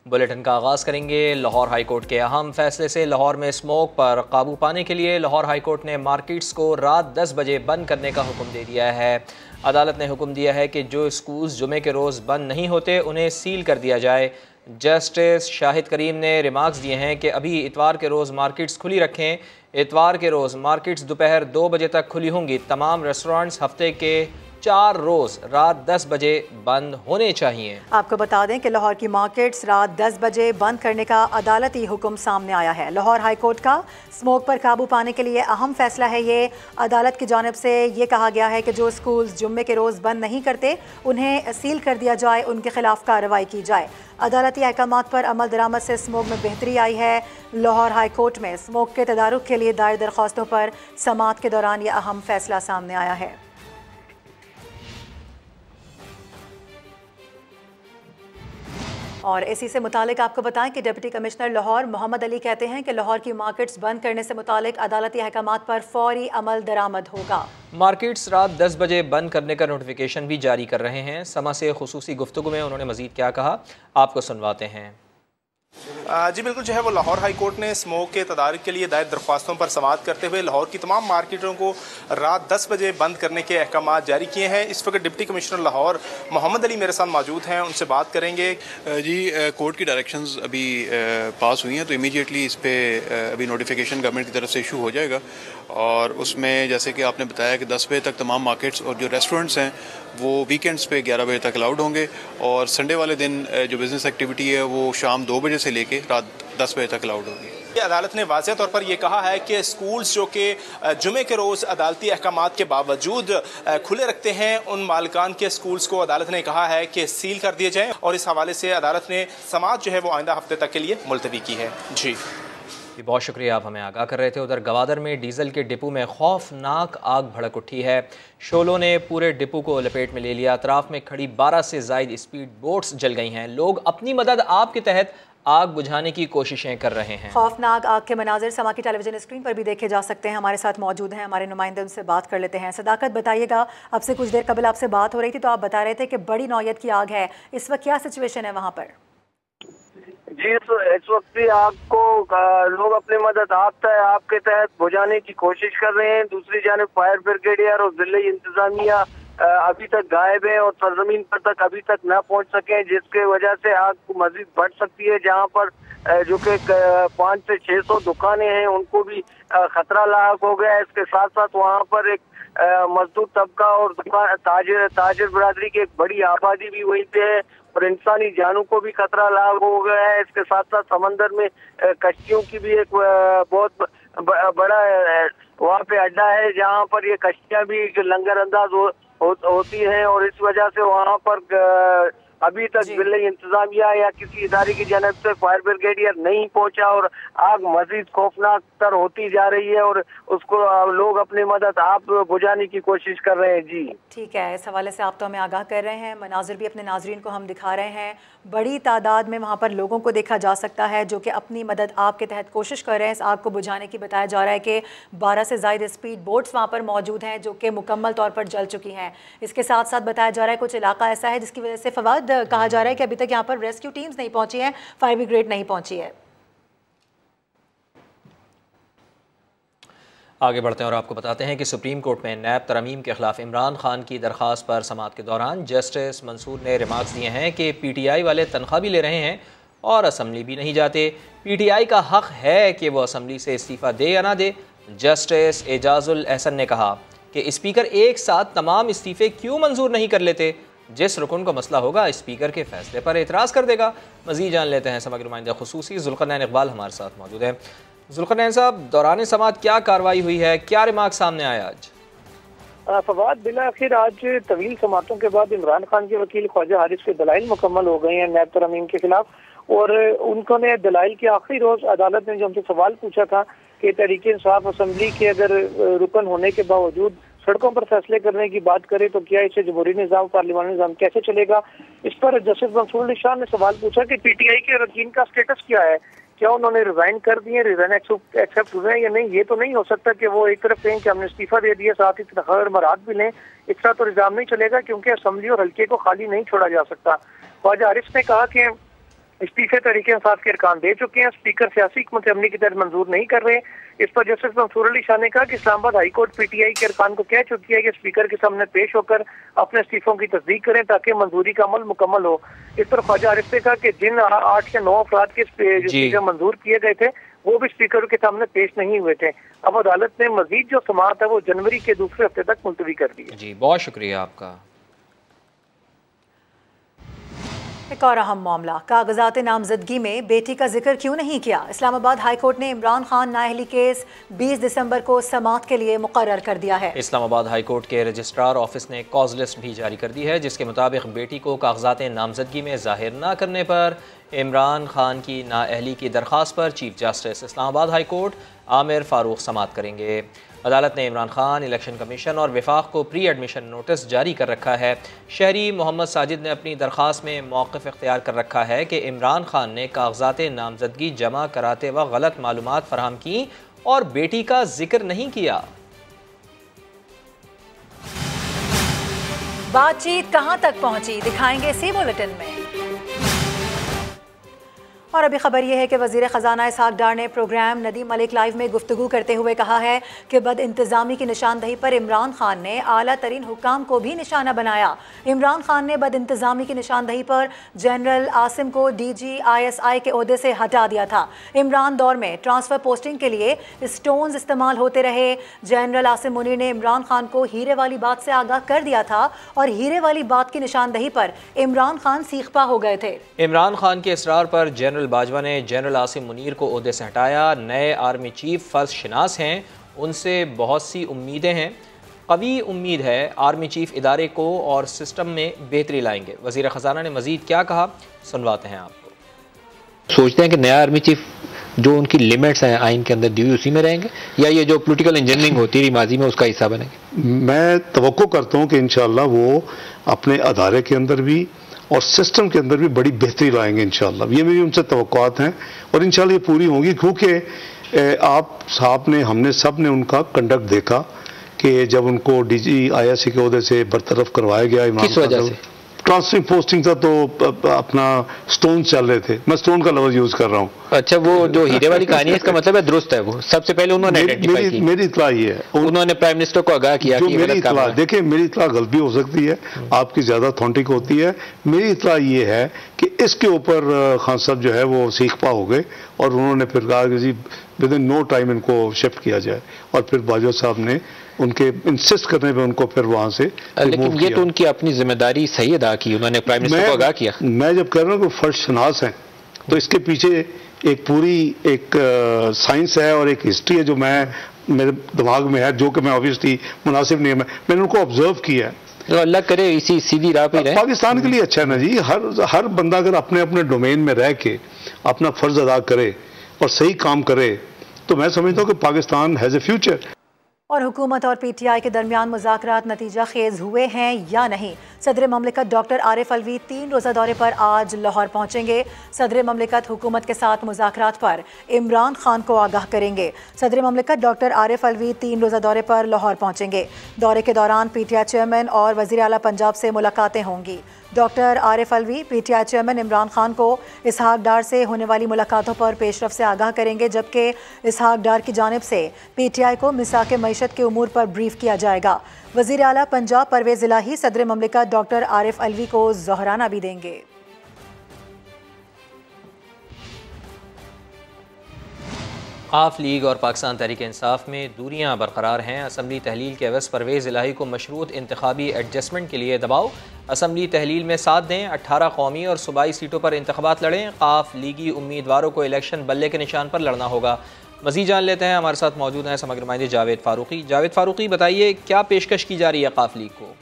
Bulletin का आगाज़ करेंगे लाहौर हाई कोर्ट के अहम फैसले से। लाहौर में स्मोक पर काबू पाने के लिए लाहौर हाई कोर्ट ने मार्केट्स को रात 10 बजे बंद करने का हुक्म दे दिया है। अदालत ने हुक्म दिया है कि जो स्कूल्स जुमे के रोज़ बंद नहीं होते उन्हें सील कर दिया जाए। जस्टिस शाहिद करीम ने रिमार्क्स दिए हैं कि अभी इतवार के रोज़ मार्केट्स खुली रखें। इतवार के रोज़ मार्केट्स दोपहर 2 बजे तक खुली होंगी। तमाम रेस्टोरेंट्स हफ्ते के 4 रोज़ रात 10 बजे बंद होने चाहिए। आपको बता दें कि लाहौर की मार्केट्स रात 10 बजे बंद करने का अदालती हुक्म सामने आया है। लाहौर हाई कोर्ट का स्मोक पर काबू पाने के लिए अहम फैसला है ये। अदालत की जानिब से ये कहा गया है कि जो स्कूल्स जुम्मे के रोज़ बंद नहीं करते उन्हें सील कर दिया जाए, उनके खिलाफ कार्रवाई की जाए। अदालती अहकामात पर अमल दरामद से स्मोक में बेहतरी आई है। लाहौर हाई कोर्ट में स्मोक के तदारुक के लिए दायर दरख्वास्तों पर समाअत के दौरान यह अहम फैसला सामने आया है। और इसी से मुतालिक आपको बताएं कि डिप्टी कमिश्नर लाहौर मोहम्मद अली कहते हैं कि लाहौर की मार्केट्स बंद करने से मुतालिक अदालती अहकामात पर फौरी अमल दरामद होगा। मार्केट्स रात 10 बजे बंद करने का नोटिफिकेशन भी जारी कर रहे हैं। समा से खुसूसी गुफ्तगू में उन्होंने मजीद क्या कहा, आपको सुनवाते हैं। जी बिल्कुल, जो है वो लाहौर हाई कोर्ट ने स्मोक के तदारुक के लिए दायर दरख्वास्तों पर समाअत करते हुए लाहौर की तमाम मार्केटों को रात 10 बजे बंद करने के अहकाम जारी किए हैं। इस वक्त डिप्टी कमिश्नर लाहौर मोहम्मद अली मेरे साथ मौजूद हैं, उनसे बात करेंगे। जी कोर्ट की डायरेक्शंस अभी पास हुई हैं, तो इमीडिएटली इस पर अभी नोटिफिकेशन गवर्नमेंट की तरफ से इशू हो जाएगा। और उसमें जैसे कि आपने बताया कि 10 बजे तक तमाम मार्केट्स और जो रेस्टोरेंट्स हैं वो वीकेंड्स पे 11 बजे तक अलाउड होंगे, और संडे वाले दिन जो बिज़नेस एक्टिविटी है वो शाम 2 बजे से लेके रात 10 बजे तक अलाउड होगी। अदालत ने वाज़ेह तौर पर यह कहा है कि स्कूल्स जो कि जुमे के रोज़ अदालती अहकामात के बावजूद खुले रखते हैं, उन मालिकान के स्कूल्स को अदालत ने कहा है कि सील कर दिए जाएँ। और इस हवाले से अदालत ने समाअत जो है वो आइंदा हफ्ते तक के लिए मुलतवी की है। जी बहुत शुक्रिया, आप हमें आगाह कर रहे थे। उधर गवादर में डीजल के डिपो में खौफनाक आग भड़क उठी है। शोलों ने पूरे डिपो को लपेट में ले लिया। अतराफ में खड़ी 12 से ज़ायद स्पीड बोट्स जल गई हैं। लोग अपनी मदद आप के तहत आग बुझाने की कोशिशें कर रहे हैं। खौफनाक आग के मनाजिर समा की टेलीविजन स्क्रीन पर भी देखे जा सकते हैं। हमारे साथ मौजूद हैं हमारे नुमाइंदे, उनसे बात कर लेते हैं। सदाकत, बताइएगा, अब से कुछ देर कबल आपसे बात हो रही थी तो आप बता रहे थे कि बड़ी नौयत की आग है, इस वक्त क्या सिचुएशन है वहाँ पर? जी इस वक्त भी आग को लोग अपनी मदद आप के तहत बुझाने की कोशिश कर रहे हैं। दूसरी जानिब फायर ब्रिगेडियर और जिले इंतजामिया अभी तक गायब है और सरजमीन पर तक अभी तक न पहुंच सके, जिसके वजह से आग मजीद बढ़ सकती है। जहां पर जो कि 500 से 600 दुकानें हैं उनको भी खतरा लायक हो गया है। इसके साथ साथ वहां पर एक मजदूर तबका और ताजिर बरादरी की एक बड़ी आबादी भी वहीं पे है और इंसानी जानों को भी खतरा लायक हो गया है। इसके साथ साथ समंदर में कश्तियों की भी एक बहुत बड़ा वहाँ पे अड्डा है, जहाँ पर ये कश्तियाँ भी लंगर अंदाज होती हैं और इस वजह से वहाँ पर अभी तक जिले इंतजामिया या किसी इदारे की जानब से फायर ब्रिगेडियर नहीं पहुंचा और आग मजीद खौफनाक तर होती जा रही है और उसको लोग अपनी मदद आप बुझाने की कोशिश कर रहे हैं। जी ठीक है, इस हवाले से आप तो हमें आगाह कर रहे हैं। मनाजिर भी अपने नाजरीन को हम दिखा रहे हैं। बड़ी तादाद में वहाँ पर लोगों को देखा जा सकता है जो कि अपनी मदद आप के तहत कोशिश कर रहे हैं इस आग को बुझाने की। बताया जा रहा है कि 12 से ज़ायद स्पीड बोट्स वहाँ पर मौजूद हैं जो कि मुकम्मल तौर पर जल चुकी हैं। इसके साथ साथ बताया जा रहा है कुछ इलाका ऐसा है जिसकी वजह से फवाद कहा जा रहा है कि अभी तक यहाँ पर रेस्क्यू टीम्स नहीं पहुंची हैं, फायर ब्रिगेड नहीं पहुंची है। आगे बढ़ते हैं और आपको बताते हैं कि सुप्रीम कोर्ट में नैब तरमीम के खिलाफ इमरान खान की दरख्वास्त पर समाअत के दौरान जस्टिस मंसूर ने रिमार्क्स दिए हैं कि पीटीआई वाले तनख्वाह भी ले रहे हैं और असम्बली भी नहीं जाते। पीटीआई का हक है कि वो असम्बली से इस्तीफ़ा दे या ना दे। जस्टिस एजाजुल एहसन ने कहा कि स्पीकर एक साथ तमाम इस्तीफ़े क्यों मंजूर नहीं कर लेते। जिस रुकन को मसला होगा स्पीकर के फैसले पर एतराज़ कर देगा। मज़ीद जान लेते हैं समग्र नुमाइंदा खुसूसी ज़ुल्क़रनैन इक़बाल हमारे साथ मौजूद है। ज़ुल्क़रनैन साहब, दौरान समाअत क्या कार्रवाई हुई है, क्या रिमार्क सामने आया आज? फवाद, बिला आखिर आज तवील समातों के बाद इमरान खान के वकील ख्वाजा हारिस के दलाइल मुकम्मल हो गए हैं नैब तरमीम के खिलाफ, और उन्होंने दलाइल के आखिरी रोज अदालत ने जो हमसे सवाल पूछा था कि तहरीक इंसाफ असम्बली के अगर रुकन होने के बावजूद सड़कों पर फैसले करने की बात करें तो क्या इसे जमहूरी निज़ाम पार्लिमानी निज़ाम कैसे चलेगा। इस पर जस्टिस मंसूर अली शाह ने सवाल पूछा कि पीटीआई के अरकान का स्टेटस क्या है, क्या उन्होंने रिजाइन कर दिए, रिजाइन एक्सेप्ट हुए हैं या नहीं। ये तो नहीं हो सकता कि वो एक तरफ कहें कि हमने इस्तीफा दे दिया साथ ही तनख्वाह मराद भी लें, इस तरह तो निज़ाम नहीं चलेगा क्योंकि असम्बली और हल्के को खाली नहीं छोड़ा जा सकता। ख्वाजा हारिस ने कहा कि استعفے تحریک انصاف کے ارکان دے چکے ہیں. اسپیکر سیاسی حکمت عملی کی طرف منظور نہیں کر رہے. اس پر جسٹس منصور علی شاہ نے کہا کہ اسلام آباد high court P T I کے ارکان کو کہہ چکی ہے کہ اسپیکر کے سامنے پیش ہو کر اپنے استعفوں کی تصدیق کریں تاکہ منظوری کا عمل مکمل ہو. اس پر خواجہ عارف نے کہا کہ جن 8 یا 9 افراد کے اسپیکر منظور کیے گئے تھے وہ بھی اسپیکر کے سامنے پیش نہیں ہوئے تھے. اب عدالت نے مزید جو سماعت ہے وہ جنوری کے دوسرے ہفتے تک ملتوی کر دی ہے. جی بہت شکریہ آپ کا. ایک اور اہم معاملہ، کاغذات نامزدگی میں بیٹی کا ذکر کیوں نہیں کیا؟ اسلام آباد ہائی کورٹ نے عمران خان نااہلی کیس 20 دسمبر کو سماعت کے لیے مقرر کر دیا ہے. اسلام آباد ہائی کورٹ کے رجسٹرار آفس نے کاز لسٹ بھی جاری کر دی ہے جس کے مطابق بیٹی کو کاغذات نامزدگی میں ظاہر نہ کرنے پر عمران خان کی نااہلی کی درخواست پر چیف جسٹس اسلام آباد ہائی کورٹ عامر فاروق سماعت کریں گے. عدالت نے عمران خان، الیکشن کمیشن اور وفاق کو پری ایڈمیشن نوٹس جاری کر رکھا ہے. شہری محمد ساجد نے اپنی درخواست میں موقف اختیار کر رکھا ہے کہ عمران خان نے کاغذات نامزدگی جمع کراتے وقت غلط معلومات فراہم کی اور بیٹی کا ذکر نہیں کیا. بات چیت کہاں تک پہنچی دکھائیں گے اسی بلیٹن میں. اور ابھی خبر یہ ہے کہ وزیر خزانہ اسحاق ڈار نے پروگرام ندیم ملک لائیو میں گفتگو کرتے ہوئے کہا ہے کہ بد انتظامی کی نشاندہی پر عمران خان نے اعلیٰ ترین حکام کو بھی نشانہ بنایا. عمران خان نے بد انتظامی کی نشاندہی پر جنرل عاصم کو ڈی جی ISI کے عہدے سے ہٹا دیا تھا. عمران دور میں ٹرانسفر پوسٹنگ کے لیے اسٹونز استعمال ہوتے رہے. جنرل عاصم منیر نے عمران خان کو ہیرے والی بات سے آگاہ کر دیا تھا اور ہیرے والی بات کی نشاندہی پر عمران خان سیخ پا ہو گئے تھے. عمران خان کے اصرار پر جنرل باجوہ نے جنرل عاصم منیر کو عہدے سے ہٹایا. نئے آرمی چیف فرض شناس ہیں، ان سے بہت سی امیدیں ہیں. قوی امید ہے آرمی چیف ادارے کو اور سسٹم میں بہتری لائیں گے. وزیر خزانہ نے مزید کیا کہا سنواتے ہیں آپ کو. سوچتے ہیں کہ نیا آرمی چیف جو ان کی لمٹس ہیں آئین کے اندر دی ہوئی اسی میں رہیں گے یا یہ جو پولیٹیکل انجینئرنگ ہوتی ہے ماضی میں اس کا حصہ بنیں گے؟ میں توقع کرتا ہوں کہ انشاءاللہ وہ اپنے ادارے کے اندر بھی اور سسٹم کے اندر بھی بڑی بہتری لائیں گے انشاءاللہ. یہ میری ان سے توقعات ہیں اور انشاءاللہ یہ پوری ہوں گی کیونکہ آپ صاحب نے ہم نے سب نے ان کا کنڈکٹ دیکھا کہ جب ان کو ڈی جی ISI کے عہدے سے برطرف کروایا گیا. کس وجہ سے؟ ٹرانسفر پوسٹنگ تھا تو اپنا سٹون چل رہے تھے. میں سٹون کا لفظ یوز کر رہا ہوں. اچھا وہ جو ہیرے والی کہانی ہے اس کا مطلب ہے درست ہے. وہ سب سے پہلے انہوں نے آئیڈینٹیفائی کی. میری اطلاع یہ ہے انہوں نے پرائم منسٹر کو آگاہ کیا کہ میری اطلاع دیکھیں میری اطلاع غلط بھی ہو سکتی ہے، آپ کی زیادہ اتھینٹک ہوتی ہے. میری اطلاع یہ ہے کہ اس کے اوپر خان صاحب جو ہے وہ سیخ پا ہو گئے اور انہوں نے پھر کہا کہ جی ود ان نو ٹائم ان کو شفٹ کیا جائے اور پھر باجوہ صاحب نے ان کے انسسٹ کرنے پہ ان کو پھر وہاں سے. لیکن یہ تو ان کی اپنی ذمہ داری صحیح ادا کی، انہوں نے پرائم منسٹر کو آگاہ کیا. میں جب کہہ رہا ہوں کہ فرض شناس ہیں تو اس کے پیچھے ایک پوری ایک سائنس ہے اور ایک ہسٹری ہے جو میرے دماغ میں ہے جو کہ میں آبویسلی مناسب نہیں ہے. میں نے ان کو آبزرو کیا ہے. اللہ کرے اسی سیدھی راہ پہ رہے. پاکستان کے لیے اچھا ہے نا جی. ہر بندہ اگر اپنے اپنے ڈومین میں رہ کے اپنا فرض ادا کرے اور صحیح کام کرے تو میں سمجھتا ہوں کہ پاکستان ہیز اے فیوچر. اور حکومت اور پی ٹی آئی کے درمیان مذاکرات نتیجہ خیز ہوئے ہیں یا نہیں؟ صدر مملکت ڈاکٹر عارف الوی 3 روزہ دورے پر آج لاہور پہنچیں گے. صدر مملکت حکومت کے ساتھ مذاکرات پر عمران خان کو آگاہ کریں گے. صدر مملکت ڈاکٹر عارف الوی 3 روزہ دورے پر لاہور پہنچیں گے. دورے کے دوران پی ٹی آئی چیئرمین اور وزیر اعلیٰ پنجاب سے ملاقاتیں ہوں گی. Doctor Arif الوی P T I chairman Imran Khan کو اسحاق ڈار سے ہونے والی ملاقاتوں پر پیش رفت سے آگاہ کریں گے، جبکہ اسحاق ڈار کی جانب سے پی ٹی آئی کو مساق معیشت کے امور پر بریف کیا جائے گا. وزیر اعلیٰ پنجاب پرویز الہی صدر مملکت ڈاکٹر عارف الوی کو ظہرانہ بھی دیں گے. آف لیگ اور پاکستان تحریک انصاف میں دوریاں برقرار ہیں. اسمبلی تحلیل کے عوض پرویز الہی کو مشروط انتخابی ایڈجسٹمنٹ کے لیے دباؤ. اسمبلی تحلیل میں ساتھ دیں، 18 قومی اور صوبائی سیٹوں پر انتخابات لڑیں. قاف لیگی امیدواروں کو الیکشن بلے کے نشان پر لڑنا ہوگا. مزید جان لیتے ہیں، ہمارے ساتھ موجود ہیں سماجی نمائندے جاوید فاروقی. جاوید فاروقی بتائیے کیا پیشکش کی جا رہی ہے قاف لیگ کو؟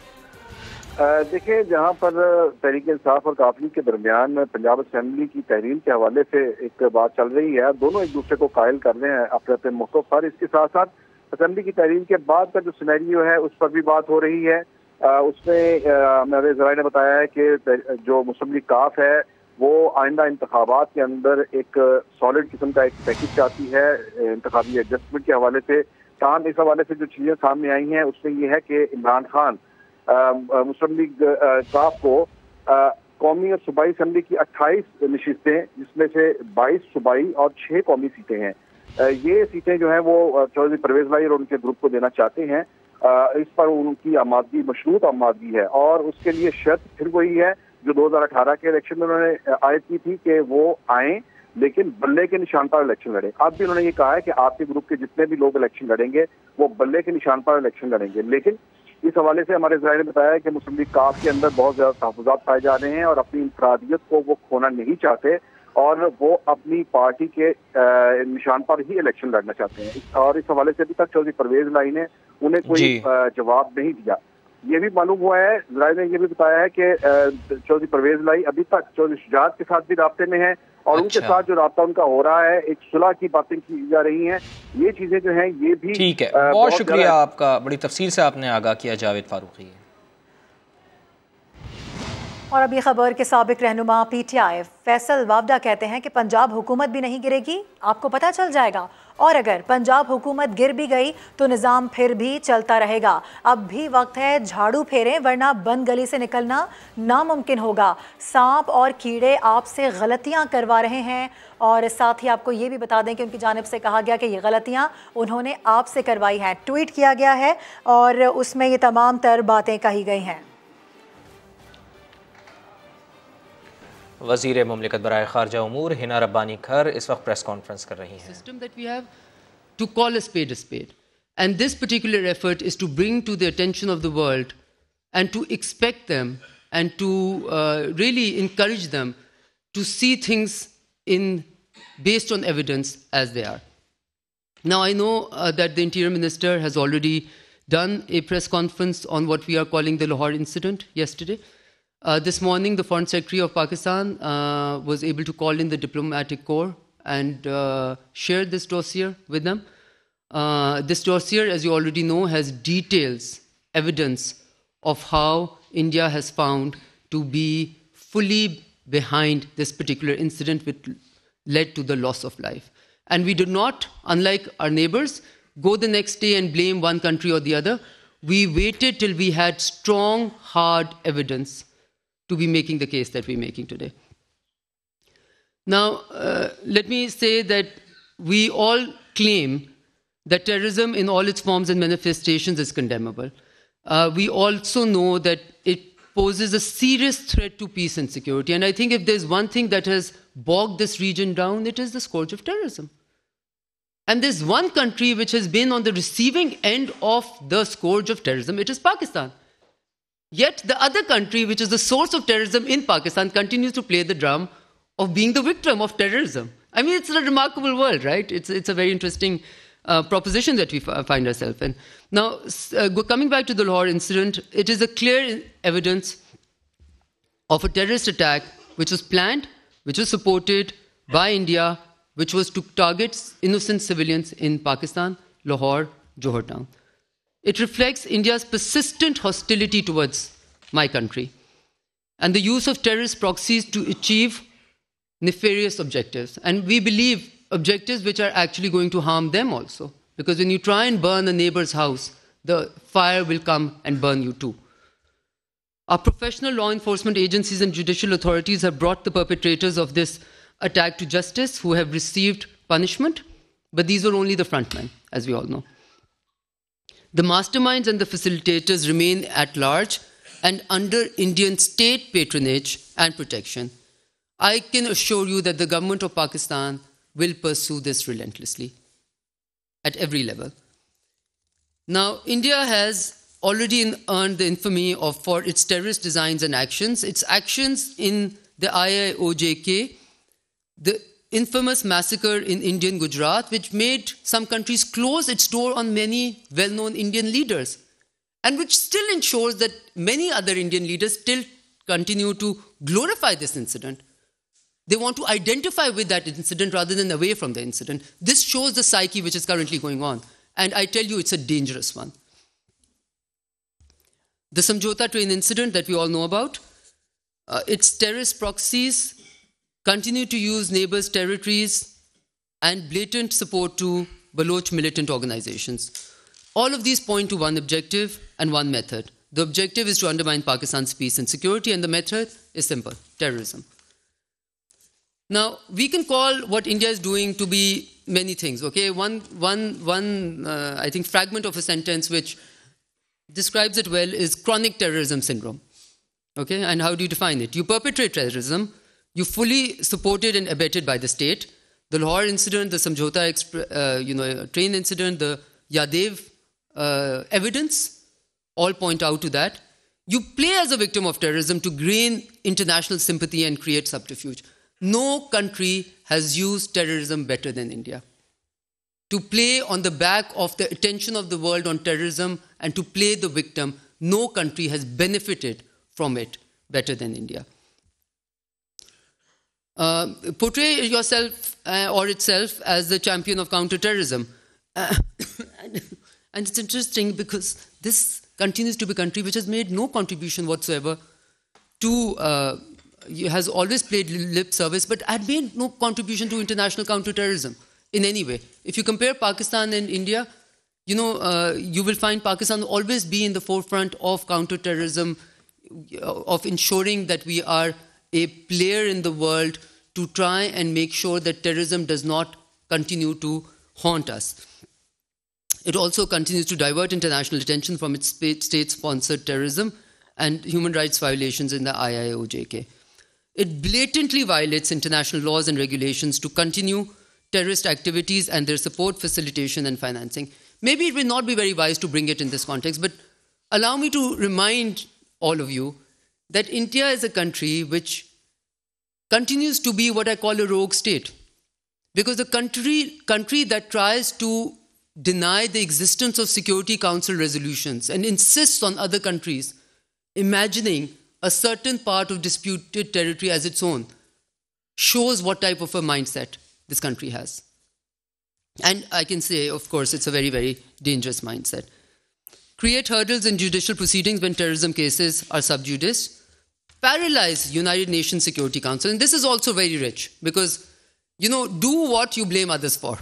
دیکھیں جہاں پر تحریک انصاف اور قاف لیگ کے درمیان پنجاب اسمبلی کی تحلیل کے حوالے سے ایک بات چل رہی ہے، دونوں ایک دوسرے کو قائل کر رہے ہیں اپنے اپنے موقع پر. اس کے ساتھ ساتھ اسمبلی کی تحلیل کے بعد کا جو سینیریو ہے اس پر بھی بات ہو رہی ہے. اس میں میرے ذرائع نے بتایا ہے کہ جو مسمبلی کاف ہے وہ آئندہ انتخابات کے اندر ایک سالڈ قسم کا ایک پیکج چاہتی ہے انتخابی ایڈجسٹمنٹ کے حوالے سے. تاہم اس حوالے سے جو چیزیں سامنے آئی ہیں اس میں یہ ہے کہ عمران خان مسلم لیگ کاف کو कौमी और सूबाई असम्बली की 28 नशिस्तें, जिसमें से 22 सूबाई और 6 कौमी सीटें हैं। ये सीटें जो हैं वो चौधरी परवेज लाई और उनके ग्रुप को देना चाहते हैं। इस पर उनकी आमादगी मशरूत आमादगी है और उसके लिए शर्त फिर वही है जो 2018 के इलेक्शन में उन्होंने आयद की थी कि वो आए लेकिन बल्ले के निशान पर इलेक्शन लड़े। अब भी उन्होंने ये कहा है कि आपके ग्रुप के जितने भी लोग इलेक्शन लड़ेंगे वो बल्ले के निशान पर इलेक्शन लड़ेंगे। लेकिन इस हवाले से हमारे ज़राए ने बताया कि मुस्लिम लीग काफ के अंदर बहुत ज़्यादा तहफ़्फ़ुज़ात पाए जा रहे हैं और अपनी इंफरादियत को वो खोना नहीं चाहते और वो अपनी पार्टी के निशान पर ही इलेक्शन लड़ना चाहते हैं। और इस हवाले से अभी तक चौधरी परवेज लाई ने उन्हें कोई जवाब नहीं दिया। ये भी मालूम हुआ है, ज़राए ने ये भी बताया है कि चौधरी परवेज लाई अभी तक चौधरी शुजात के साथ भी राब्ते में है और उनके साथ जो राब्ता उनका हो रहा है, एक सुलह की बातें की जा रही हैं। ये चीजें जो हैं ये भी ठीक है। बहुत शुक्रिया आपका, बड़ी तफसील से आपने आगाह किया जावेद फारूकी। और अभी खबर के साबिक रहनुमा PTI फैसल वावडा कहते हैं कि पंजाब हुकूमत भी नहीं गिरेगी, आपको पता चल जाएगा, और अगर पंजाब हुकूमत गिर भी गई तो निज़ाम फिर भी चलता रहेगा। अब भी वक्त है झाड़ू फेरें वरना बंद गली से निकलना नामुमकिन होगा। सांप और कीड़े आपसे गलतियां करवा रहे हैं और साथ ही आपको ये भी बता दें कि उनकी जानिब से कहा गया कि ये गलतियां उन्होंने आपसे करवाई हैं। ट्वीट किया गया है और उसमें ये तमाम तर बातें कही गई हैं। वज़ीर मुमलिकत बराए खारजा उमूर हिना रब्बानी खर इस वक्त प्रेस कॉन्फ्रेंस कर रही हैं। System that we have to call a spade, and this particular effort is to bring to the attention of the world and to expect them and to really encourage them to see things based on evidence as they are. Now I know that the Interior Minister has already done a press conference on what we are calling the Lahore incident yesterday. This morning, the Foreign Secretary of Pakistan was able to call in the diplomatic corps and share this dossier with them. This dossier, as you already know, has details, evidence of how India has found to be fully behind this particular incident which led to the loss of life. And we did not, unlike our neighbors, go the next day and blame one country or the other. We waited till we had strong, hard evidence to be making the case that we're making today. Now, let me say that we all claim that terrorism in all its forms and manifestations is condemnable. We also know that it poses a serious threat to peace and security. And I think if there's one thing that has bogged this region down, it is the scourge of terrorism. And there's one country which has been on the receiving end of the scourge of terrorism, it is Pakistan. Yet the other country, which is the source of terrorism in Pakistan, continues to play the drum of being the victim of terrorism. I mean, it's a remarkable world, right? It's a very interesting proposition that we find ourselves in. Now, coming back to the Lahore incident, it is a clear evidence of a terrorist attack which was planned, which was supported by India, which was to target innocent civilians in Pakistan, Lahore, Johor town. It reflects India's persistent hostility towards my country and the use of terrorist proxies to achieve nefarious objectives. And we believe objectives which are actually going to harm them also. Because when you try and burn a neighbor's house, the fire will come and burn you too. Our professional law enforcement agencies and judicial authorities have brought the perpetrators of this attack to justice who have received punishment. But these are only the frontmen, as we all know. The masterminds and the facilitators remain at large and under Indian state patronage and protection. I can assure you that the government of Pakistan will pursue this relentlessly at every level. Now, India has already earned the infamy for its terrorist designs and actions. Its actions in the IIOJK, the infamous massacre in Indian Gujarat, which made some countries close its door on many well-known Indian leaders, and which still ensures that many other Indian leaders still continue to glorify this incident. They want to identify with that incident rather than away from the incident. This shows the psyche which is currently going on, and I tell you, it's a dangerous one. The Samjhota train incident that we all know about, its terrorist proxies continue to use neighbors' territories and blatant support to Baloch militant organizations. All of these point to one objective and one method, The objective is to undermine Pakistan's peace and security, and the method is simple: terrorism. Now, we can call what India is doing to be many things, okay? One I think, fragment of a sentence which describes it well is chronic terrorism syndrome, okay? And how do you define it? You perpetrate terrorism, you fully supported and abetted by the state. The Lahore incident, the Samjhota train incident, the Yadev evidence all point out to that. You play as a victim of terrorism to gain international sympathy and create subterfuge. No country has used terrorism better than India. To play on the back of the attention of the world on terrorism and to play the victim, no country has benefited from it better than India. Portray yourself or itself as the champion of counter-terrorism. And it's interesting because this continues to be a country which has made no contribution whatsoever to, has always played lip service, but had made no contribution to international counter-terrorism in any way. If you compare Pakistan and India, you will find Pakistan always be in the forefront of counter-terrorism, of ensuring that we are a player in the world to try and make sure that terrorism does not continue to haunt us. It also continues to divert international attention from its state-sponsored terrorism and human rights violations in the IIOJK. It blatantly violates international laws and regulations to continue terrorist activities and their support, facilitation, and financing. Maybe it will not be very wise to bring it in this context, but allow me to remind all of you that India is a country which continues to be what I call a rogue state. Because the country that tries to deny the existence of Security Council resolutions and insists on other countries imagining a certain part of disputed territory as its own shows what type of a mindset this country has. And I can say, of course, it's a very, very dangerous mindset. Create hurdles in judicial proceedings when terrorism cases are sub judice. Paralyze United Nations Security Council. And this is also very rich because, do what you blame others for,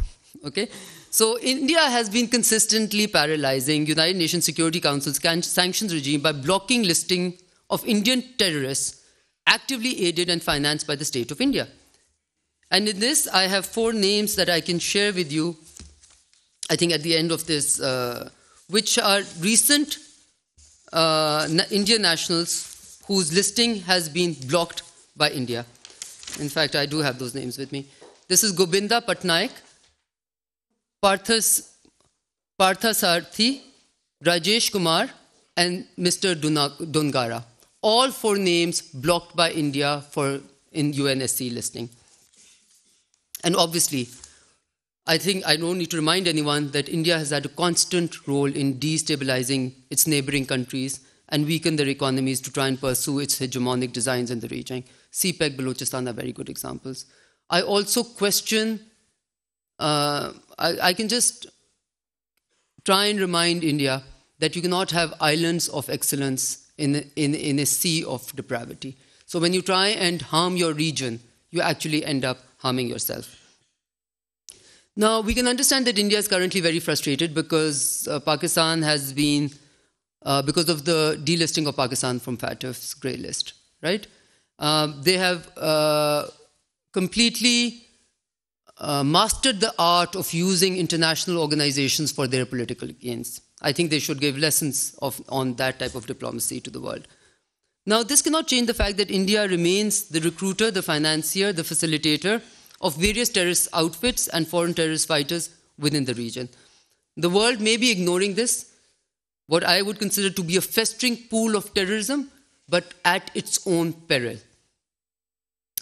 okay? So India has been consistently paralyzing United Nations Security Council's sanctions regime by blocking listing of Indian terrorists actively aided and financed by the state of India. And in this, I have 4 names that I can share with you, I think at the end of this, which are recent Indian nationals whose listing has been blocked by India. In fact, I do have those names with me. This is Gobinda Patnaik, Parthasarthi, Rajesh Kumar, and Mr. Dungara. All 4 names blocked by India in UNSC listing. And obviously, I think I don't need to remind anyone that India has had a constant role in destabilizing its neighboring countries and weaken their economies to try and pursue its hegemonic designs in the region. CPEC, Balochistan are very good examples. I also question, I can just try and remind India that you cannot have islands of excellence in a sea of depravity. So when you try and harm your region, you actually end up harming yourself. Now, we can understand that India is currently very frustrated because Pakistan has been, because of the delisting of Pakistan from FATF's grey list, right? They have completely mastered the art of using international organizations for their political gains. I think they should give lessons on that type of diplomacy to the world. Now, this cannot change the fact that India remains the recruiter, the financier, the facilitator of various terrorist outfits and foreign terrorist fighters within the region. The world may be ignoring this, what I would consider to be a festering pool of terrorism, but at its own peril.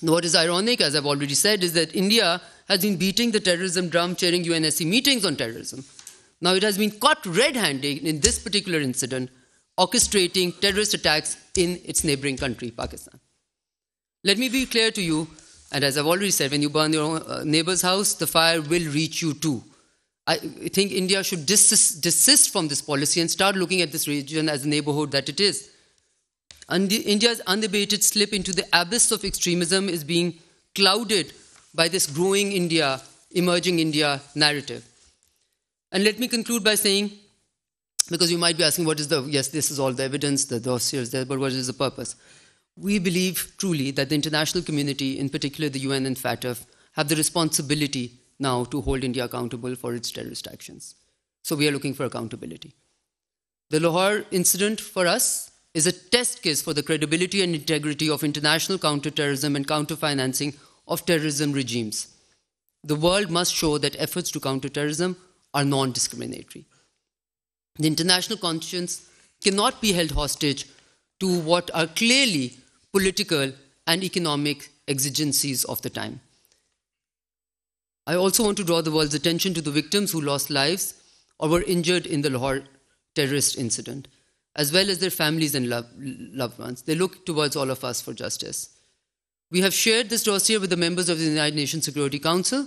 What is ironic, as I've already said, is that India has been beating the terrorism drum, chairing UNSC meetings on terrorism. Now it has been caught red-handed in this particular incident, orchestrating terrorist attacks in its neighboring country, Pakistan. Let me be clear to you, and as I've already said, when you burn your neighbor's house, the fire will reach you too. I think India should desist from this policy and start looking at this region as a neighborhood that it is. And India's unabated slip into the abyss of extremism is being clouded by this growing India, emerging India narrative. And let me conclude by saying because you might be asking, what is the, yes, this is all the evidence, the dossier is there, but what is the purpose? We believe truly that the international community, in particular the UN and FATF, have the responsibility now to hold India accountable for its terrorist actions. So we are looking for accountability. The Lahore incident for us is a test case for the credibility and integrity of international counterterrorism and counter-financing of terrorism regimes. The world must show that efforts to counter terrorism are non-discriminatory. The international conscience cannot be held hostage to what are clearly political and economic exigencies of the time. I also want to draw the world's attention to the victims who lost lives or were injured in the Lahore terrorist incident, as well as their families and loved ones. They look towards all of us for justice. We have shared this dossier with the members of the United Nations Security Council.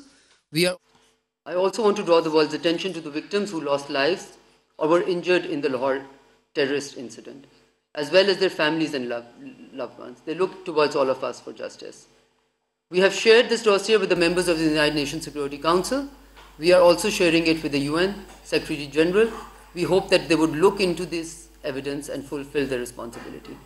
I also want to draw the world's attention to the victims who lost lives or were injured in the Lahore terrorist incident, as well as their families and loved ones. They look towards all of us for justice. We have shared this dossier with the members of the United Nations Security Council. We are also sharing it with the UN Secretary General. We hope that they would look into this evidence and fulfill their responsibility.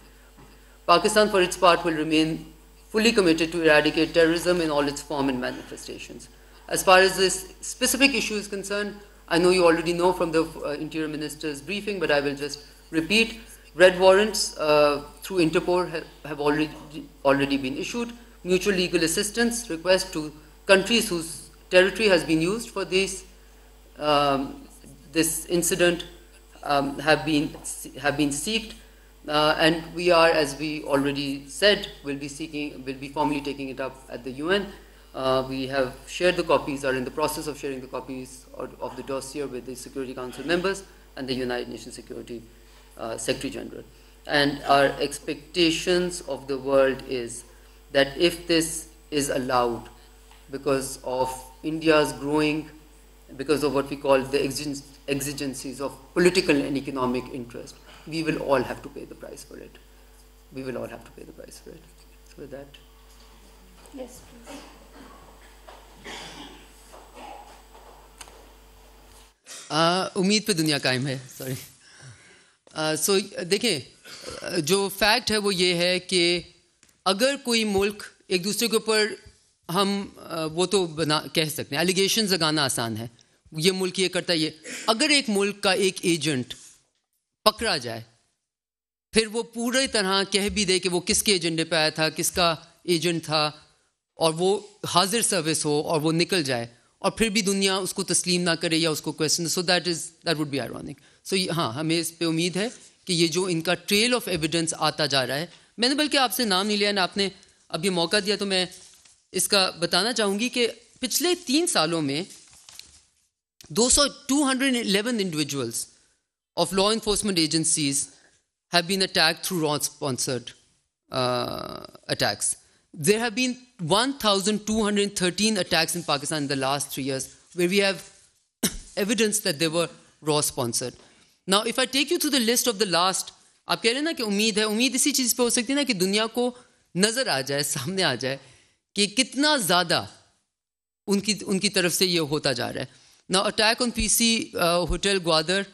Pakistan, for its part, will remain fully committed to eradicate terrorism in all its form and manifestations. As far as this specific issue is concerned, I know you already know from the Interior Minister's briefing, but I will just repeat. Red warrants through Interpol have already been issued. Mutual legal assistance requests to countries whose territory has been used for this incident have been sought, and we are, as we already said, will be formally taking it up at the UN. We have shared the copies, are in the process of sharing the copies of the dossier with the Security Council members and the United Nations Security Secretary General. And our expectations of the world is that if this is allowed, because of India's growing, because of what we call the exigencies of political and economic interest, we will all have to pay the price for it. We will all have to pay the price for it. So with that. Yes, please. उम्मीद पे दुनिया कायम है, sorry. सो देखें, जो fact है वो ये है कि अगर कोई मुल्क एक दूसरे के ऊपर हम वो तो कह सकते हैं, एलिगेशंस लगाना आसान है, ये मुल्क ये करता है ये, अगर एक मुल्क का एक एजेंट पकड़ा जाए, फिर वो पूरी तरह कह भी दे कि वो किसके एजेंडे पे आया था, किसका एजेंट था, और वो हाजिर सर्विस हो और वो निकल जाए, और फिर भी दुनिया उसको तस्लीम ना करे या उसको question, so that would be ironic. So हाँ, हमें इस पे उम्मीद है कि ये जो इनका ट्रेल ऑफ एविडेंस आता जा रहा है, मैंने बल्कि आपसे नाम नहीं लिया, आपने अब ये मौका दिया तो मैं इसका बताना चाहूँगी कि पिछले 3 सालों में 211 individuals of law enforcement agencies have been attacked through Raw-sponsored attacks. There have been 1,213 attacks in Pakistan in the last 3 years where we have evidence that they were Raw-sponsored. Now, if I take you to the list of the last, आप कह रहे हैं ना कि उम्मीद है, उम्मीद इसी चीज़ पे हो सकती है ना कि दुनिया को नज़र आ जाए, सामने आ जाए कि कितना ज़्यादा उनकी तरफ से ये होता जा रहा है. Now, attack on PC Hotel Gwadar,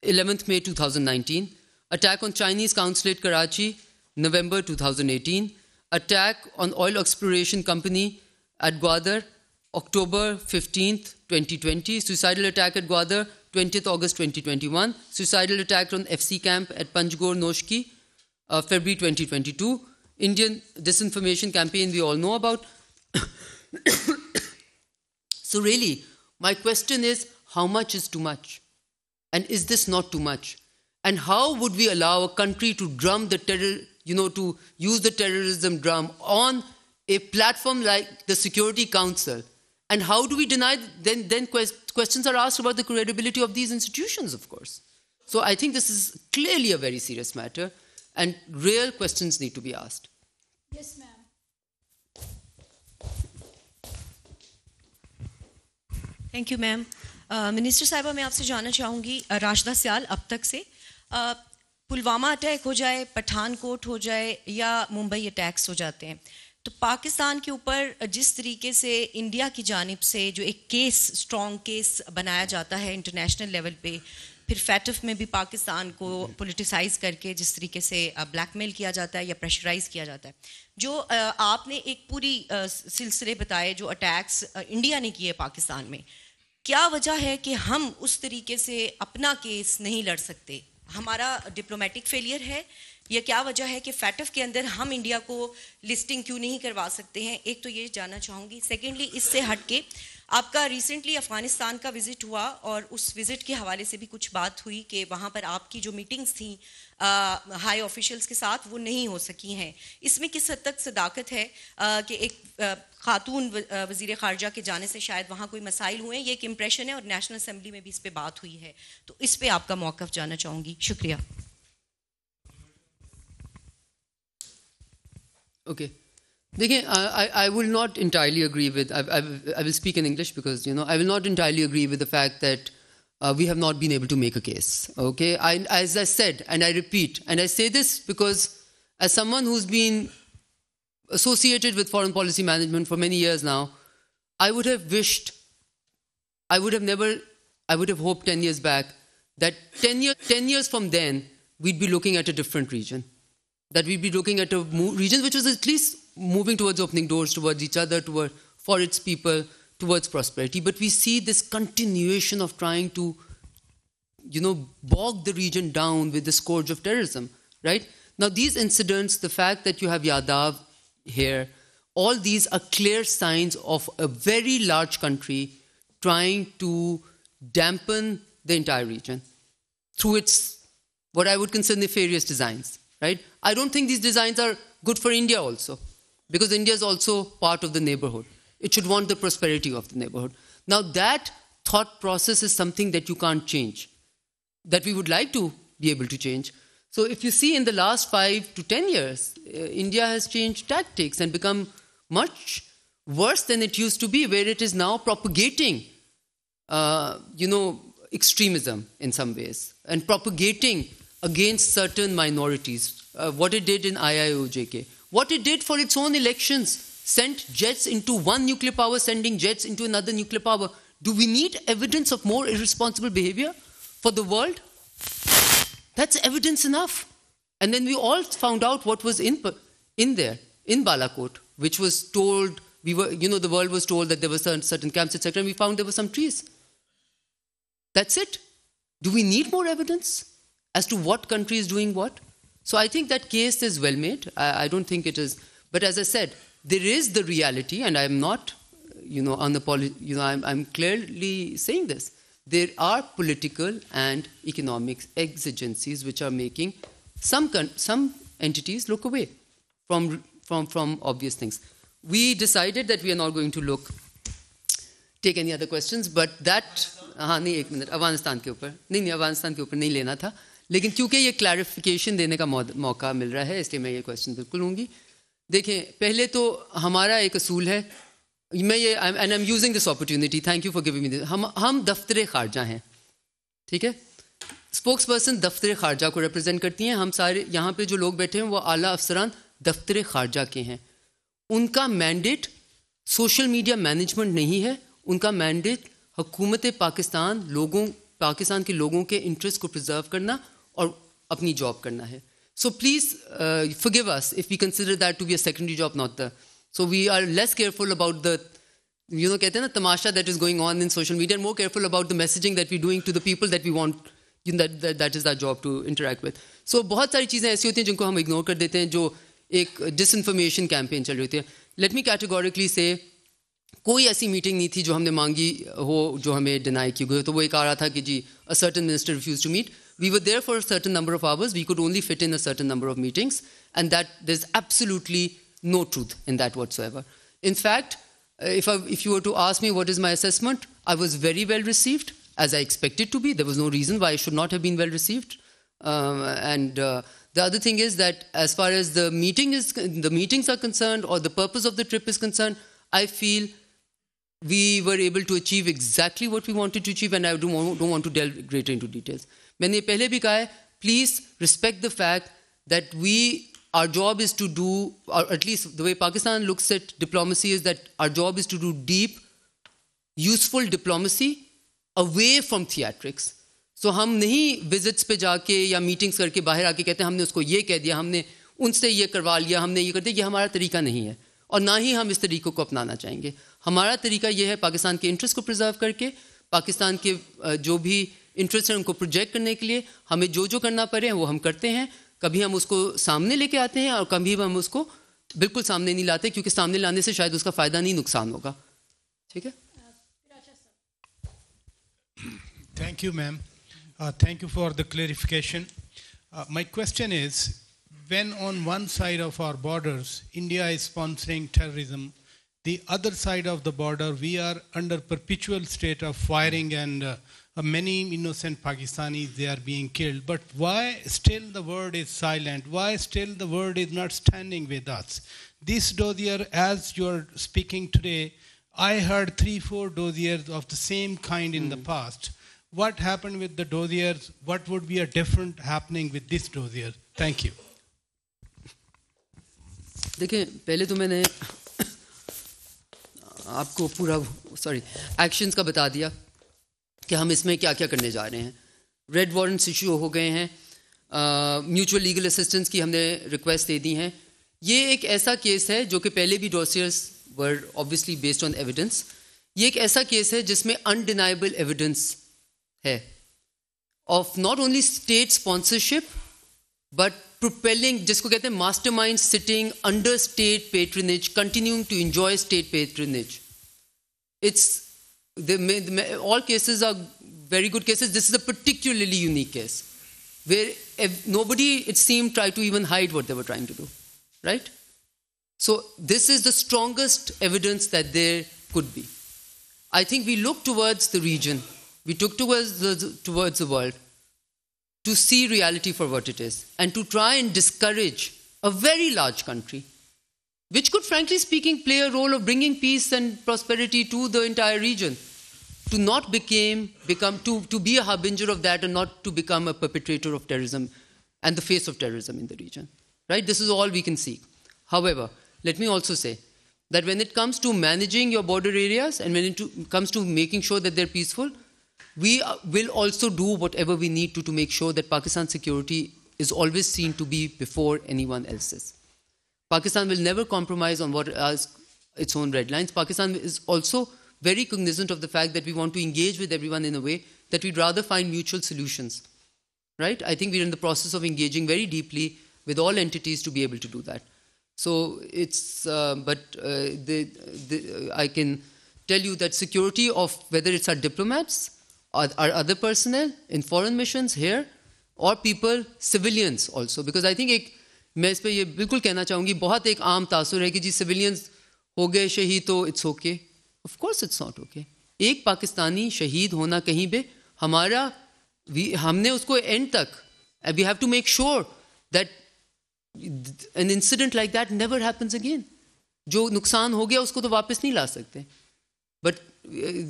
11th May 2019. Attack on Chinese consulate Karachi, November 2018. Attack on oil exploration company at Gwadar, October 15th, 2020. Suicidal attack at Gwadar, 20th August 2021. Suicidal attack on FC camp at Panjgor Noshki, February 2022. Indian disinformation campaign we all know about. So really, my question is, how much is too much? And is this not too much? And how would we allow a country to drum the terror, to use the terrorism drum on a platform like the Security Council? And how do we deny, then questions are asked about the credibility of these institutions, of course. So I think this is clearly a very serious matter, and real questions need to be asked. Yes, ma'am. Thank you ma'am. Minister साहिबा, मैं आपसे जानना चाहूँगी, राशिदा सियाल अब तक से Pulwama attack हो जाए, पठानकोट हो जाए या मुंबई अटैक्स हो जाते हैं, तो पाकिस्तान के ऊपर जिस तरीके से इंडिया की जानिब से जो एक केस, स्ट्रॉन्ग केस बनाया जाता है इंटरनेशनल लेवल पे, फिर फैटफ में भी पाकिस्तान को पोलिटिसाइज करके जिस तरीके से ब्लैकमेल किया जाता है या प्रेशराइज किया जाता है, जो आपने एक पूरी सिलसिले बताए जो अटैक्स इंडिया ने किए पाकिस्तान में, क्या वजह है कि हम उस तरीके से अपना केस नहीं लड़ सकते? हमारा डिप्लोमेटिक फेलियर है या क्या वजह है कि फैटफ के अंदर हम इंडिया को लिस्टिंग क्यों नहीं करवा सकते हैं? एक तो ये जानना चाहूँगी। सेकेंडली, इससे हट के आपका रिसेंटली अफ़गानिस्तान का विज़िट हुआ और उस विज़िट के हवाले से भी कुछ बात हुई कि वहाँ पर आपकी जो मीटिंग्स थी हाई ऑफिशियल्स के साथ वो नहीं हो सकी हैं। इसमें किस हद तक सदाकत है कि एक खातून वज़ीर ख़ारजा के जाने से शायद वहाँ कोई मसाइल हुए? ये एक इम्प्रेशन है और नेशनल असम्बली में भी इस पर बात हुई है, तो इस पर आपका मौक़िफ़ जानना चाहूँगी। शुक्रिया। Okay. Again, I will not entirely agree with, I will speak in English because, I will not entirely agree with the fact that we have not been able to make a case. Okay. As I said, and I repeat, and I say this because as someone who's been associated with foreign policy management for many years now, I would have wished, I would have hoped 10 years back that 10 years from then, we'd be looking at a different region. That we'd be looking at a region which was at least moving towards opening doors towards each other, for its people, towards prosperity. But we see this continuation of trying to, bog the region down with the scourge of terrorism, right? Now, these incidents, the fact that you have Yadav here, all these are clear signs of a very large country trying to dampen the entire region through its, what I would consider nefarious designs. Right? I don't think these designs are good for India also, because India is also part of the neighborhood. It should want the prosperity of the neighborhood. Now that thought process is something that you can't change, that we would like to be able to change. So if you see in the last 5 to 10 years, India has changed tactics and become much worse than it used to be, where it is now propagating, extremism in some ways and propagating against certain minorities, what it did in IIOJK, what it did for its own elections, sent jets into one nuclear power, sending jets into another nuclear power. Do we need evidence of more irresponsible behavior for the world? That's evidence enough. And then we all found out what was in there, in Balakot, which was told, the world was told that there were certain camps, etc., and we found there were some trees. That's it. Do we need more evidence as to what country is doing what? So I think that case is well made. I don't think it is. But as I said, there is the reality, and I'm not, I'm clearly saying this. There are political and economic exigencies which are making some entities look away from obvious things. We decided that we are not going to take any other questions, but that, नहीं एक minute, Afghanistan के ऊपर नहीं लेना था, लेकिन क्योंकि ये क्लैरिफिकेशन देने का मौका मिल रहा है, इसलिए मैं ये क्वेश्चन बिल्कुल लूँगी। देखें, पहले तो हमारा एक असूल है, मैं ये and I am using this opportunity, thank you for giving me this, हम दफ्तर खारजा हैं, ठीक है? स्पोक्स पर्सन दफ्तर खारजा को रिप्रेजेंट करती हैं। हम सारे यहाँ पे जो लोग बैठे हैं वो आला अफसरान दफ्तर खारजा के हैं। उनका मैंडेट सोशल मीडिया मैनेजमेंट नहीं है, उनका मैंडेट हुकूमत पाकिस्तान के लोगों के इंटरेस्ट को प्रिजर्व करना और अपनी जॉब करना है। So please forgive us if we consider that to be a secondary job, not the. So we are less careful about the, कहते हैं ना तमाशा that is going on in social media, and more careful about the messaging that we're doing to the people that we want, that is our job to interact with. So बहुत सारी चीज़ें ऐसी होती हैं जिनको हम इग्नोर कर देते हैं, जो एक disinformation campaign चल रही होती है। Let me categorically say, कोई ऐसी मीटिंग नहीं थी जो हमने मांगी हो जो हमें डिनाई की गई। तो वो एक आ रहा था कि जी a certain minister refused to meet. We were there for a certain number of hours. We could only fit in a certain number of meetings, and that there's absolutely no truth in that whatsoever. In fact, if you were to ask me what is my assessment, I was very well received, as I expected to be. There was no reason why I should not have been well received. The other thing is that as far as the meetings are concerned, or the purpose of the trip is concerned, I feel we were able to achieve exactly what we wanted to achieve, and I don't want to delve greater into details. मैंने पहले भी कहा है, please respect the fact that our job is to do, or at least the way Pakistan looks at diplomacy is that our job is to do deep, useful diplomacy away from theatrics. सो हम नहीं visits पे जाके या meetings करके बाहर आके कहते हैं हमने उसको ये कह दिया, हमने उनसे ये करवा लिया, हमने ये कर दिया। ये हमारा तरीका नहीं है और ना ही हम इस तरीक़े को अपनाना चाहेंगे। हमारा तरीका ये है पाकिस्तान के इंटरेस्ट को प्रिजर्व करके, पाकिस्तान के जो भी इंटरेस्ट हैं उनको प्रोजेक्ट करने के लिए हमें जो जो करना पड़े वो हम करते हैं। कभी हम उसको सामने लेके आते हैं और कभी हम उसको बिल्कुल सामने नहीं लाते, क्योंकि सामने लाने से शायद उसका फ़ायदा नहीं नुकसान होगा। ठीक है। Thank you, ma'am. Thank you for the clarification. My question is, when on one side of our borders, India is sponsoring terrorism, the other side of the border, we are under perpetual state of firing and many innocent Pakistanis, they are being killed. But why still the world is silent? Why still the world is not standing with us? This dossier, as you're speaking today, I heard 3-4 dossiers of the same kind in the past. What happened with the dossiers? What would be a different happening with this dossier? Thank you. देखिए, पहले तो मैंने आपको पूरा actions का बता दिया कि हम इसमें क्या क्या करने जा रहे हैं। रेड वारंट्स इशू हो गए हैं, म्यूचुअल लीगल असिस्टेंस की हमने रिक्वेस्ट दे दी हैं। ये एक ऐसा केस है जो कि पहले भी dossiers were obviously based on evidence. ये एक ऐसा केस है जिसमें अनडिनाइबल एविडेंस है of not only state sponsorship but propelling, जिसको कहते हैं mastermind sitting under state patronage, continuing to enjoy state patronage. It's all cases are very good cases. This is a particularly unique case where nobody, it seemed, tried to even hide what they were trying to do, right? So this is the strongest evidence that there could be. I think we look towards the region, we took towards the world to see reality for what it is and to try and discourage a very large country which could, frankly speaking, play a role of bringing peace and prosperity to the entire region, to not to be a harbinger of that and not to become a perpetrator of terrorism and the face of terrorism in the region, right? This is all we can seek. However, let me also say that when it comes to managing your border areas and when it comes to making sure that they're peaceful, we will also do whatever we need to make sure that Pakistan's security is always seen to be before anyone else's. Pakistan will never compromise on what are its own red lines. Pakistan is also very cognizant of the fact that we want to engage with everyone in a way that we'd rather find mutual solutions, right? I think we're in the process of engaging very deeply with all entities to be able to do that. So it's, I can tell you that security of whether it's our diplomats, or our other personnel in foreign missions here, or people, civilians also, because I think मैं इस पर ये बिल्कुल कहना चाहूँगी, बहुत एक आम तासुर है कि जी सिविलियंस हो गए शहीद तो it's okay. Of course it's not okay. एक पाकिस्तानी शहीद होना कहीं पे हमने उसको एंड तक, we have to make sure that an incident like that never happens again. जो नुकसान हो गया उसको तो वापस नहीं ला सकते, but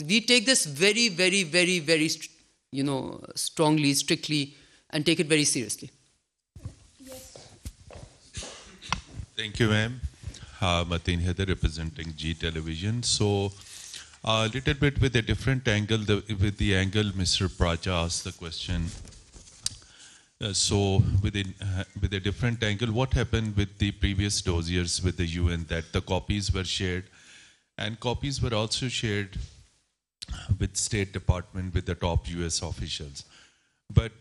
we take this very very very very strongly, strictly and take it very seriously. Thank you, ma'am. Mateen Heather representing G Television. So, a little bit with a different angle, with the angle Mr. Praja asked the question. So, with a different angle, what happened with the previous dossiers with the UN, that the copies were shared, and copies were also shared with State Department, with the top US officials. But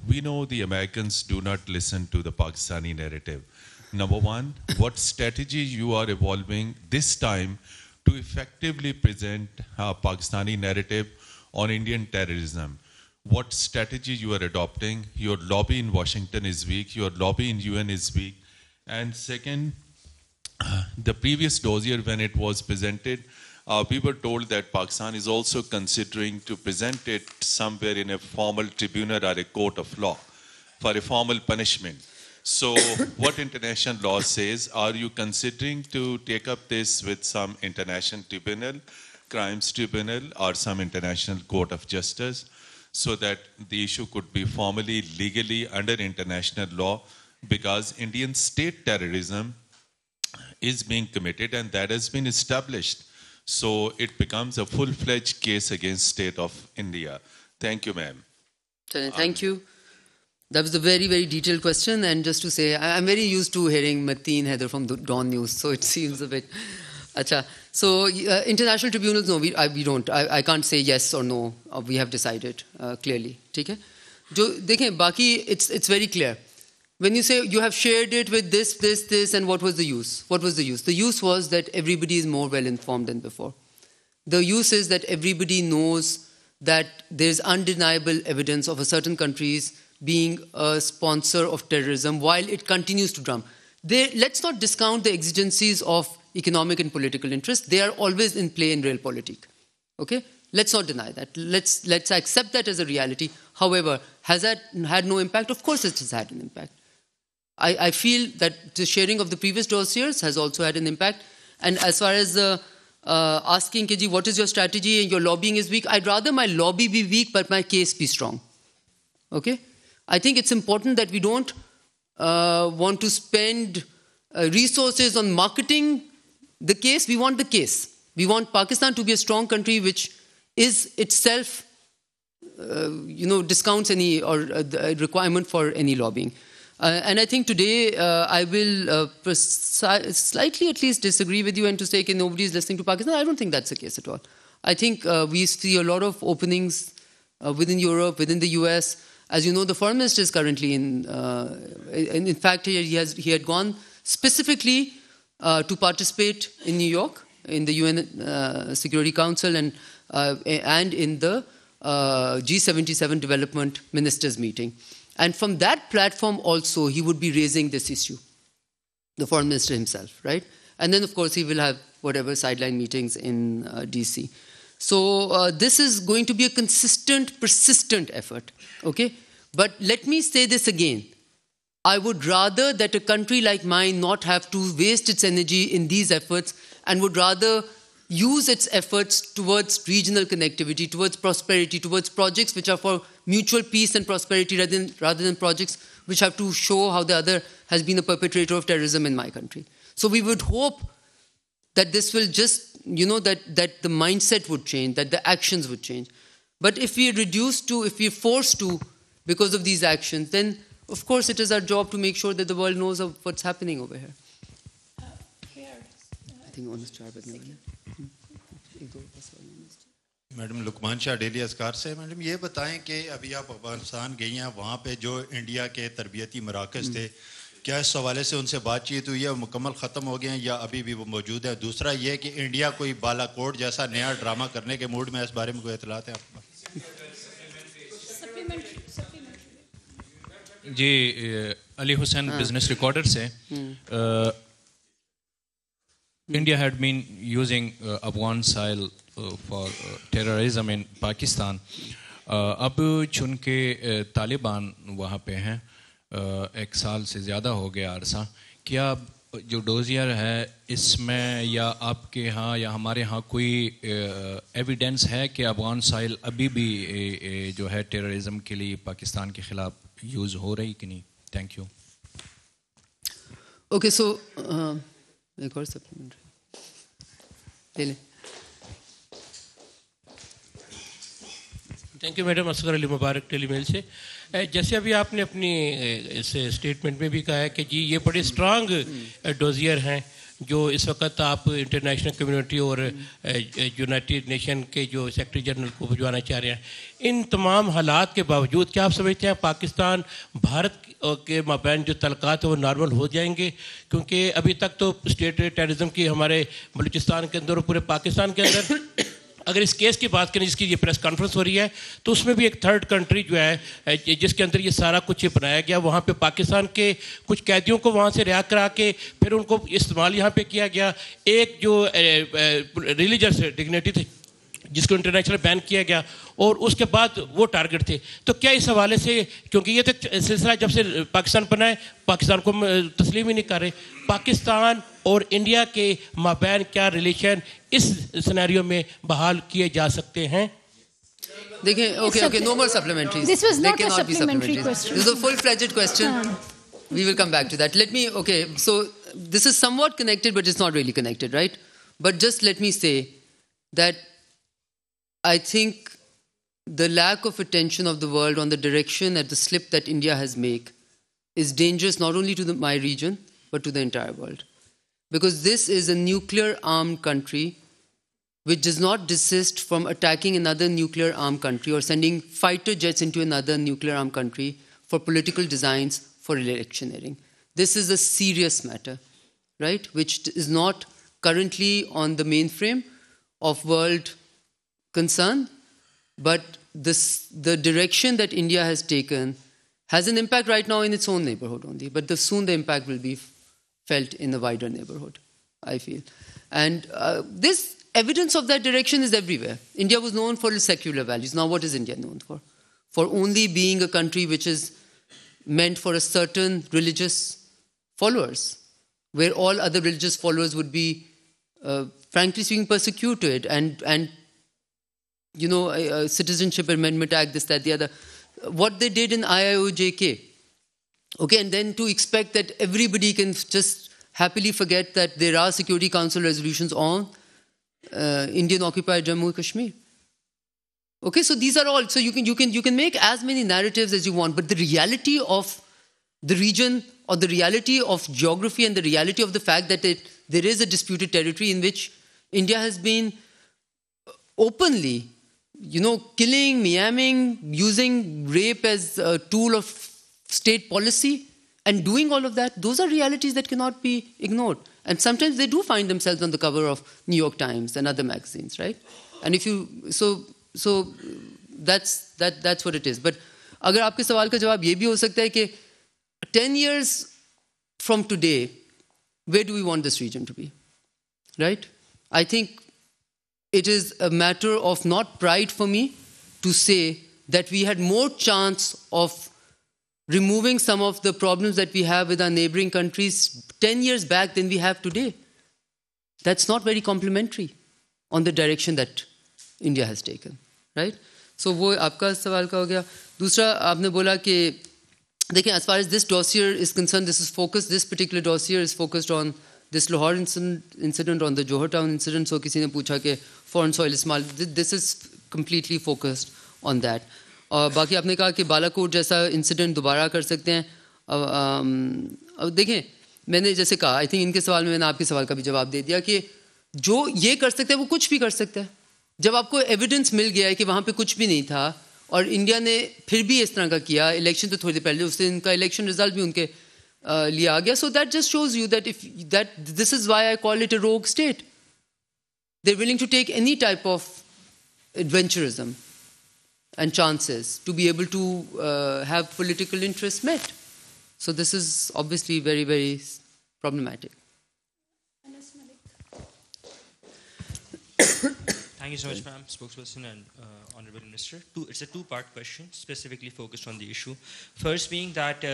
we know the Americans do not listen to the Pakistani narrative. Number one, what strategy you are evolving this time to effectively present a Pakistani narrative on Indian terrorism? What strategy you are adopting? Your lobby in Washington is weak, your lobby in UN is weak. And second, the previous dossier when it was presented, we were told that Pakistan is also considering to present it somewhere in a formal tribunal or a court of law for a formal punishment. So what international law says? Are you considering to take up this with some international tribunal, crimes tribunal, or some international court of justice, so that the issue could be formally, legally under international law? Because Indian state terrorism is being committed and that has been established. So it becomes a full-fledged case against state of India. Thank you, ma'am. Thank you. That was a very, very detailed question. And just to say, I'm very used to hearing Mateen Haider from the Dawn News, so it seems a bit... Acha. So, international tribunals, no, we don't. I can't say yes or no. We have decided clearly. Okay? It's very clear. When you say you have shared it with this, and what was the use? What was the use? The use was that everybody is more well-informed than before. The use is that everybody knows that there's undeniable evidence of a certain country's being a sponsor of terrorism while it continues to drum. Let's not discount the exigencies of economic and political interests. They are always in play in realpolitik. Okay? Let's not deny that. Let's accept that as a reality. However, has that had no impact? Of course it has had an impact. I feel that the sharing of the previous dossiers has also had an impact. And as far as asking, Keji, what is your strategy and your lobbying is weak, I'd rather my lobby be weak but my case be strong. Okay? I think it's important that we don't want to spend resources on marketing the case. We want the case. We want Pakistan to be a strong country which is itself, discounts any or requirement for any lobbying. And I think today I will slightly at least disagree with you and to say that nobody is listening to Pakistan. I don't think that's the case at all. I think we see a lot of openings within Europe, within the US. As you know, the foreign minister is currently in fact, he had gone specifically to participate in New York, in the UN Security Council and in the G77 Development Ministers meeting. And from that platform also, he would be raising this issue, the foreign minister himself, right? And then, of course, he will have whatever sideline meetings in DC. So this is going to be a consistent, persistent effort, okay? But let me say this again. I would rather that a country like mine not have to waste its energy in these efforts and would rather use its efforts towards regional connectivity, towards prosperity, towards projects which are for mutual peace and prosperity rather than projects which have to show how the other has been a perpetrator of terrorism in my country. So we would hope that this will just, that the mindset would change, that the actions would change. But if we if we're forced to, because of these actions, then of course it is our job to make sure that the world knows of what's happening over here. I think honest madam Lukman Shah Daily Askar से madam ये बताएं कि अभी आप अफगानिस्तान गई हैं वहाँ पे जो इंडिया के तरबियती मराकज़ थे क्या इस हवाले से उनसे बातचीत हुई है मुकम्मल ख़त्म हो गए हैं या अभी भी वो मौजूद है दूसरा ये कि इंडिया कोई बालाकोट जैसा नया ड्रामा करने के मूड में इस बारे में कोई इतलात है आपको जी अली हुसैन बिजनेस रिकॉर्डर से India had been using Afghan soil for terrorism in Pakistan. अब चूँकि तालिबान वहाँ पे हैं 1 साल से ज़्यादा हो गया अरसा क्या जो डोजियर है इसमें या आपके यहाँ या हमारे यहाँ कोई एविडेंस है कि अफगान साइल अभी भी जो है टेररिज्म के लिए पाकिस्तान के ख़िलाफ़ यूज़ हो रही कि नहीं? Thank you. ओके सो एक और सप्लीमेंट्री ले लें. Thank you madam. Asgar Ali Mubarak Telemail से. जैसे अभी आपने अपनी इस स्टेटमेंट में भी कहा है कि जी ये बड़े स्ट्रांग डोजियर हैं जो इस वक्त आप इंटरनेशनल कम्युनिटी और यूनाइटेड नेशन के जो सेक्रेटरी जनरल को भिजवाना चाह रहे हैं. इन तमाम हालात के बावजूद क्या आप समझते हैं पाकिस्तान भारत के माबैन जो तलक़ात है वो नॉर्मल हो जाएंगे? क्योंकि अभी तक तो स्टेट टेररिज्म की हमारे बलूचिस्तान के अंदर और पूरे पाकिस्तान के अंदर अगर इस केस की बात करें जिसकी ये प्रेस कॉन्फ्रेंस हो रही है तो उसमें भी एक थर्ड कंट्री जो है जिसके अंदर ये सारा कुछ बनाया गया वहाँ पे पाकिस्तान के कुछ कैदियों को वहाँ से रिहा करा के फिर उनको इस्तेमाल यहाँ पे किया गया. एक जो रिलीजियस डिग्निटी थी जिसको इंटरनेशनल बैन किया गया और उसके बाद वो टारगेट थे. तो क्या इस हवाले से क्योंकि ये तो सिलसिला जब से पाकिस्तान बना है पाकिस्तान को तस्लीम ही नहीं कर रहे पाकिस्तान और इंडिया के माबैन क्या रिलेशन इस सिनेरियो में बहाल किए जा सकते हैं? देखिए okay no more supplementaries. This was not a supplementary question. This is a full fledged question. We will come back to that. Let me so this is somewhat connected but it's not really connected, right? But just let me say that I think the lack of attention of the world on the direction at the slip that India has made is dangerous not only to my region, but to the entire world. Because this is a nuclear-armed country which does not desist from attacking another nuclear-armed country or sending fighter jets into another nuclear-armed country for political designs, for electioneering. This is a serious matter, right, which is not currently on the mainframe of world concern, but the direction that India has taken has an impact right now in its own neighborhood only, but soon the impact will be felt in the wider neighborhood, I feel. And this evidence of that direction is everywhere. India was known for its secular values. Now what is India known for? For only being a country which is meant for a certain religious followers, where all other religious followers would be, frankly speaking, persecuted and you know, a Citizenship Amendment Act, this, that, the other. What they did in IIOJK, okay, and then to expect that everybody can just happily forget that there are Security Council resolutions on Indian-occupied Jammu and Kashmir. Okay, so these are all. So you can make as many narratives as you want, but the reality of the region, or the reality of geography, and the reality of the fact that there is a disputed territory in which India has been openly, you know, killing, miaming, using rape as a tool of state policy, and doing all of that, those are realities that cannot be ignored. And sometimes they do find themselves on the cover of New York Times and other magazines, right? And if you, so that's what it is. But अगर आपके सवाल का जवाब ये भी हो सकता है कि 10 years from today, where do we want this region to be, right? I think it is a matter of not pride for me to say that we had more chance of removing some of the problems that we have with our neighboring countries 10 years back than we have today. That's not very complimentary on the direction that India has taken, right? So वो आपका सवाल का हो गया. दूसरा आपने बोला कि देखिए, as far as this dossier is concerned, this particular dossier is focused on this Lahore incident, on the Johor Town incident. So किसी ने पूछा कि foreign soil इस्तेमाल, this is completely focused on that. और बाकी आपने कहा कि बालाकोट जैसा इंसिडेंट दोबारा कर सकते हैं. अब देखें, मैंने जैसे कहा, आई थिंक इनके सवाल में मैंने आपके सवाल का भी जवाब दे दिया कि जो ये कर सकता है वो कुछ भी कर सकता है. जब आपको एविडेंस मिल गया है कि वहाँ पे कुछ भी नहीं था और इंडिया ने फिर भी इस तरह का किया, इलेक्शन तो थोड़ी देर पहले उस दिन का इलेक्शन रिजल्ट भी उनके लिए आ गया. So that just shows you that this is why I call it a rogue state. They are willing to take any type of adventurism and chances to be able to have political interests met. So this is obviously very, very problematic. Thank you so much, ma'am, spokesperson and Honorable Minister. It's a two-part question, specifically focused on the issue. First being that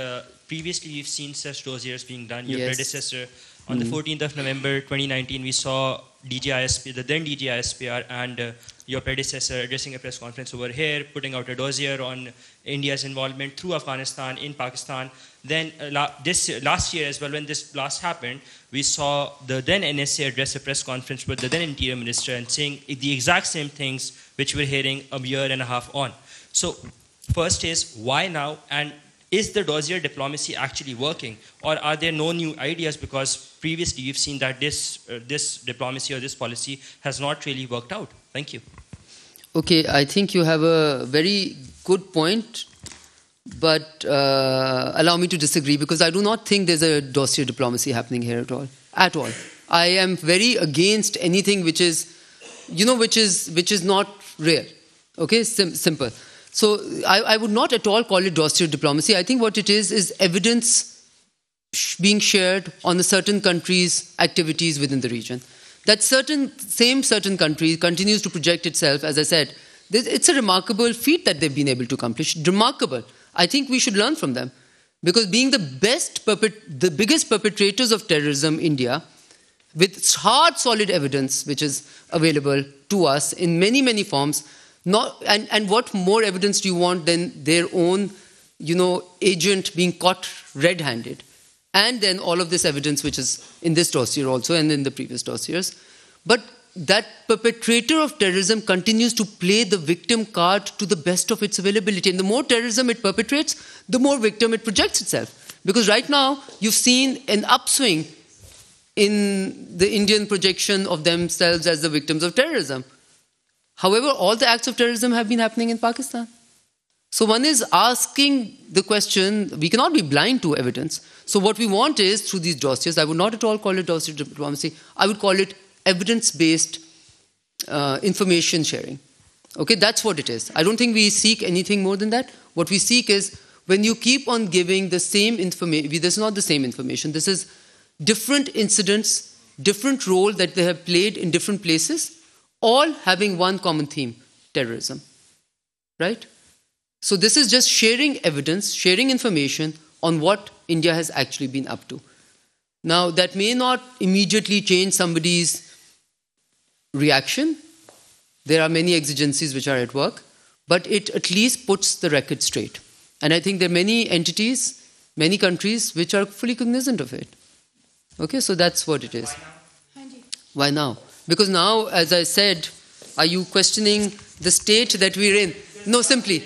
previously we've seen such dossiers being done. Your predecessor, on the 14th of November 2019, we saw DGISP, the then DGISPR, and your predecessor addressing a press conference over here, putting out a dossier on India's involvement through Afghanistan in Pakistan. Then last year as well, when this blast happened, we saw the then NSA address a press conference with the then Interior Minister and saying the exact same things which we're hearing a year and a half on. So first is, why now? And is the dossier diplomacy actually working? Or are there no new ideas? Because previously you've seen that this diplomacy or this policy has not really worked out. Thank you. Okay, I think you have a very good point, but allow me to disagree, because I do not think there's a dossier diplomacy happening here at all. At all. I am very against anything which is, which is not real. Okay, simple. So I would not at all call it dossier diplomacy. I think what it is evidence being shared on a certain country's activities within the region. That certain country continues to project itself, as I said. It's a remarkable feat that they've been able to accomplish. Remarkable. I think we should learn from them. Because being the biggest perpetrators of terrorism, India, with hard, solid evidence which is available to us in many, many forms, and what more evidence do you want than their own, agent being caught red-handed? And then all of this evidence which is in this dossier also and in the previous dossiers. But that perpetrator of terrorism continues to play the victim card to the best of its availability. And the more terrorism it perpetrates, the more victim it projects itself. Because right now, you've seen an upswing in the Indian projection of themselves as the victims of terrorism. However, all the acts of terrorism have been happening in Pakistan. So one is asking the question, we cannot be blind to evidence. So what we want is, through these dossiers, I would not at all call it dossier diplomacy, I would call it evidence-based information sharing. Okay, that's what it is. I don't think we seek anything more than that. What we seek is, when you keep on giving the same information, this is not the same information, this is different incidents, different role that they have played in different places, all having one common theme, terrorism, right? So this is just sharing evidence, sharing information on what India has actually been up to. Now, that may not immediately change somebody's reaction. There are many exigencies which are at work, but it at least puts the record straight. And I think there are many entities, many countries which are fully cognizant of it. Okay, so that's what it is. Why now? Because now, as I said, are you questioning the state that we're in? No, simply.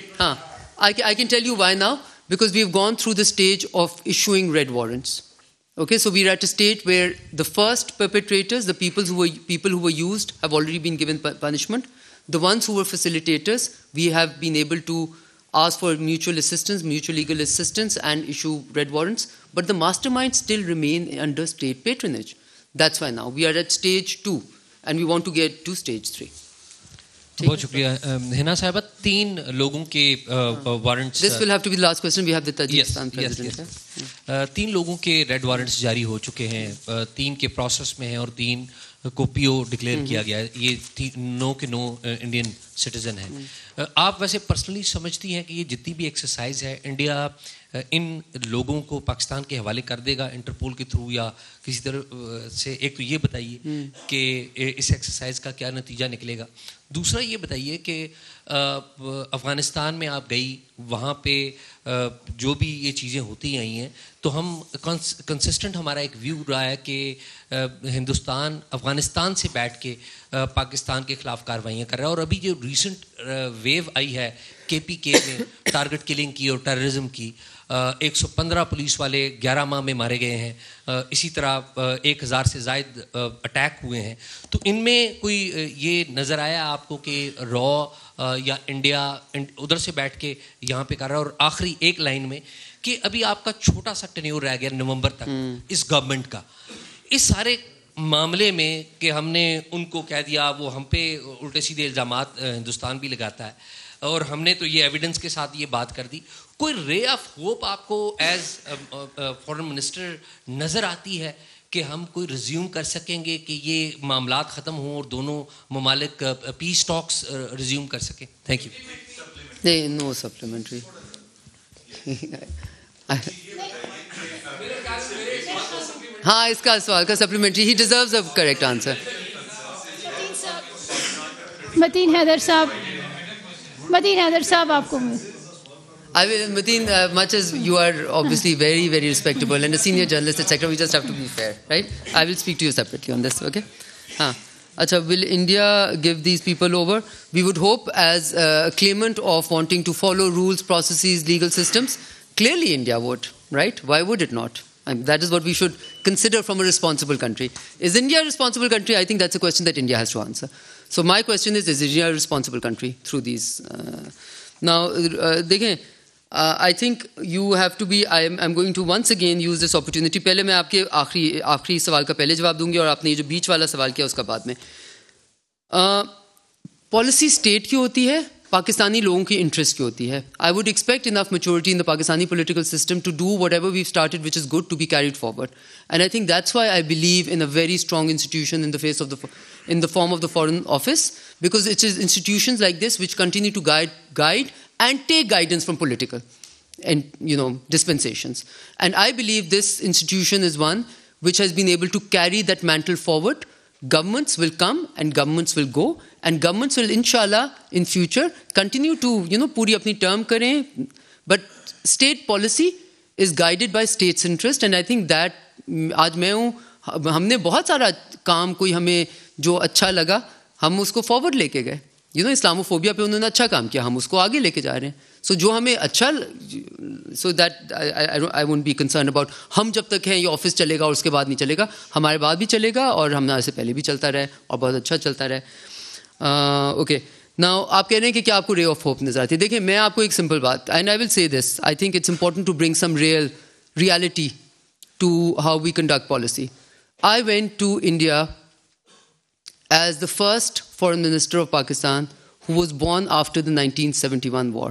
I can tell you why now. Because we've gone through the stage of issuing red warrants. Okay, so we're at a state where the first perpetrators, the people who were used, have already been given punishment. The ones who were facilitators, we have been able to ask for mutual assistance, mutual legal assistance, and issue red warrants. But the masterminds still remain under state patronage. That's why now we are at stage 2, and we want to get to stage 3. बहुत शुक्रिया हिना साहिबा 3 लोगों के warrants This will have to be the last question. We have the Tajikistan president. 3 लोगों के red warrants जारी हो चुके हैं, 3 के प्रोसेस में हैं और 3 को पीओ डिक्लेयर किया गया है. ये नो के नो इंडियन सिटीजन हैं. आप वैसे पर्सनली समझती हैं कि ये जितनी भी एक्सरसाइज है, इंडिया इन लोगों को पाकिस्तान के हवाले कर देगा इंटरपोल के थ्रू या किसी तरह से? एक तो ये बताइए कि इस एक्सरसाइज का क्या नतीजा निकलेगा. दूसरा ये बताइए कि अफ़गानिस्तान में आप गई, वहाँ पे जो भी ये चीज़ें होती आई हैं, तो हम कंसिस्टेंट हमारा एक व्यू रहा है कि हिंदुस्तान अफ़गानिस्तान से बैठ के पाकिस्तान के ख़िलाफ़ कार्रवाइयाँ कर रहा है. और अभी जो रीसेंट वेव आई है KPK में टारगेट किलिंग की और टेररिज्म की, 115 पुलिस वाले 11 माह में मारे गए हैं, इसी तरह 1000 से ज़ायद अटैक हुए हैं. तो इनमें कोई ये नज़र आया आपको कि रॉ या इंडिया उधर से बैठ के यहाँ पे कर रहा है? और आखिरी एक लाइन में कि अभी आपका छोटा सा टेन्योर रह गया नवंबर तक इस गवर्नमेंट का, इस सारे मामले में कि हमने उनको कह दिया, वो हम पे उल्टे सीधे इल्ज़ामात हिंदुस्तान भी लगाता है, और हमने तो ये एविडेंस के साथ ये बात कर दी, कोई रे ऑफ होप आपको एज फॉरेन मिनिस्टर नज़र आती है कि हम कोई रिज्यूम कर सकेंगे कि ये मामलात ख़त्म हों और दोनों ममालिक पीस टॉक्स रिज्यूम कर सकें? Thank you. नहीं, नो सप्लीमेंट्री. हाँ, इसका सवाल का supplementary. He deserves a correct answer. Matin Haider साहब आपको I will, Mateen, much as you are obviously very, very respectable and a senior journalist, etc., we just have to be fair, right? I will speak to you separately on this, okay? Acha, will India give these people over? We would hope, as a claimant of wanting to follow rules, processes, legal systems, clearly India would, right? Why would it not? That is what we should consider from a responsible country. Is India a responsible country? I think that's a question that India has to answer. So my question is India a responsible country through these? Now, I think you have to be, I'm going to once again use this opportunity. पहले मैं आपके आखिरी सवाल का पहले जवाब दूंगी और आपने ये जो बीच वाला सवाल किया उसका बाद में. पॉलिसी स्टेट की होती है, पाकिस्तानी लोगों की इंटरेस्ट की होती है. I would expect enough maturity in the Pakistani political system to do whatever we've started, which is good, to be carried forward. And I think that's why I believe in a very strong institution in the form of the Foreign Office, because it is institutions like this which continue to guide and take guidance from political and dispensations. And I believe this institution is one which has been able to carry that mantle forward. Governments will come and governments will go, and governments will, inshallah, in future continue to पूरी अपनी term करें. But state policy is guided by state's interest, and I think that आज मैं हूँ, हमने बहुत सारा काम कोई हमें جو اچھا لگا ہم اس کو فارورڈ لے کے گئے. اسلاموفوبیا پہ انہوں نے اچھا کام کیا, ہم اس کو آگے لے کے جا رہے ہیں. سو جو ہمیں اچھا, so that I won't be concern about ہم جب تک ہیں یہ آفس چلے گا اور اس کے بعد نہیں چلے گا, ہمارے بعد بھی چلے گا اور ہمارے سے پہلے بھی چلتا رہے اور بہت اچھا چلتا رہے. اوکے ناؤ آپ کہہ رہے ہیں کہ کیا آپ کو رے آف ہوپ نظر آتی ہے. دیکھیں میں آپ کو ایک سمپل بات, and I will say this, I think it's important to bring some reality to how we conduct policy. I went to India as the first foreign minister of Pakistan who was born after the 1971 war.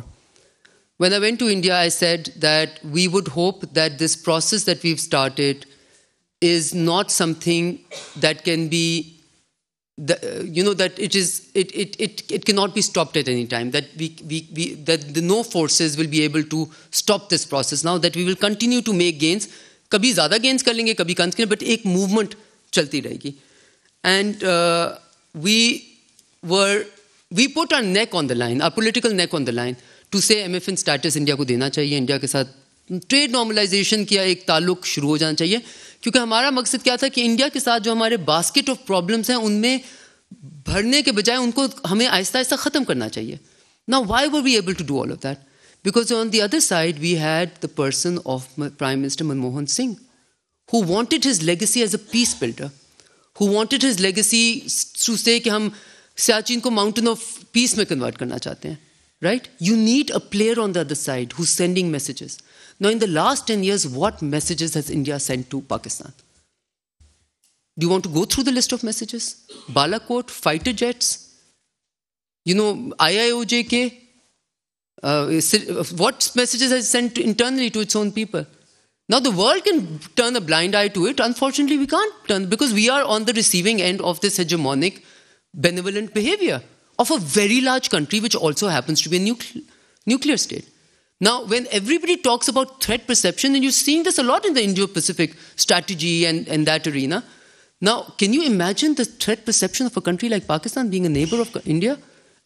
When I went to India, I said that we would hope that this process that we've started is not something that can be, that it cannot be stopped at any time, that that no forces will be able to stop this process now, that we will continue to make gains. Kabhi zyada gains kar lenge, kabhi kam kar lenge, but ek movement chalti rahegi. And we put our neck on the line, our political neck on the line, to say MFN status India کو دینا چاہیے, India کے ساتھ trade normalization کیا ایک تعلق شروع ہو جانا چاہیے, کیونکہ ہمارا مقصد کیا تھا کہ انڈیا کے ساتھ جو ہمارے باسکٹ آف پرابلمس ہیں ان میں بھرنے کے بجائے ان کو ہمیں آہستہ آہستہ ختم کرنا چاہیے. Now why were we able to do all of that? Because on the other side we had the person of Prime Minister Manmohan Singh, who wanted his legacy as a peace builder, who wanted his legacy to say کہ ہم سیاچین کو mountain of peace میں convert کرنا چاہتے ہیں, right? You need a player on the other side who's sending messages. Now in the last 10 years, what messages has India sent to Pakistan? Do you want to go through the list of messages? Balakot, fighter jets, IIOJK, what messages has it sent internally to its own people? Now the world can turn a blind eye to it. Unfortunately, we can't turn, because we are on the receiving end of this hegemonic, benevolent behavior of a very large country which also happens to be a nuclear state. Now, when everybody talks about threat perception, and you're seeing this a lot in the Indo-Pacific strategy and that arena, now, can you imagine the threat perception of a country like Pakistan being a neighbor of India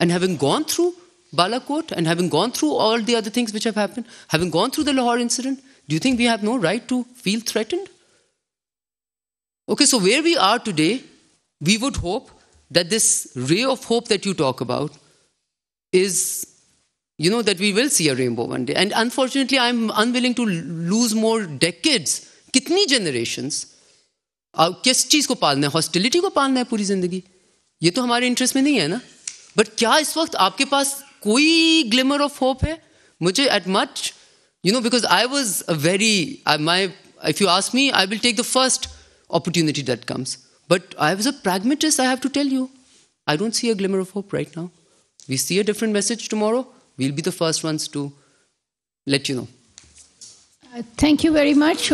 and having gone through Balakot and having gone through all the other things which have happened, having gone through the Lahore incident? Do you think we have no right to feel threatened? Okay, so where we are today, we would hope that this ray of hope that you talk about is, that we will see a rainbow one day. And unfortunately, I'm unwilling to lose more decades. Kitni generations? کس چیز کو پالنا ہے؟ ہاسٹیلیٹی کو پالنا ہے پوری زندگی؟ یہ تو ہمارے انٹرسٹ میں نہیں ہے نا. بٹ کیا اس وقت آپ کے پاس کوئی گلمر آف ہوپ ہے؟ مجھے at much because I was a very, if you ask me, I will take the first opportunity that comes. But I was a pragmatist, I have to tell you. I don't see a glimmer of hope right now. We see a different message tomorrow. We'll be the first ones to let you know. Thank you very much.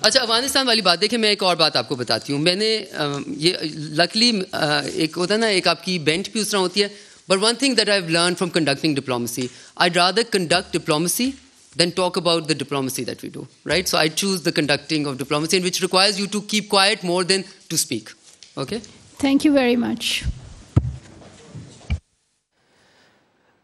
اچھا افغانستان والی بات دیکھیں, میں ایک اور بات آپ کو بتاتی ہوں. میں نے یہ لکلی ایک ہوتا ہے نا, ایک آپ کی بینچ بھی اس طرح ہوتی ہے. But one thing that I've learned from conducting diplomacy, I'd rather conduct diplomacy than talk about the diplomacy that we do, right? So I choose the conducting of diplomacy, which requires you to keep quiet more than to speak. Okay? Thank you very much.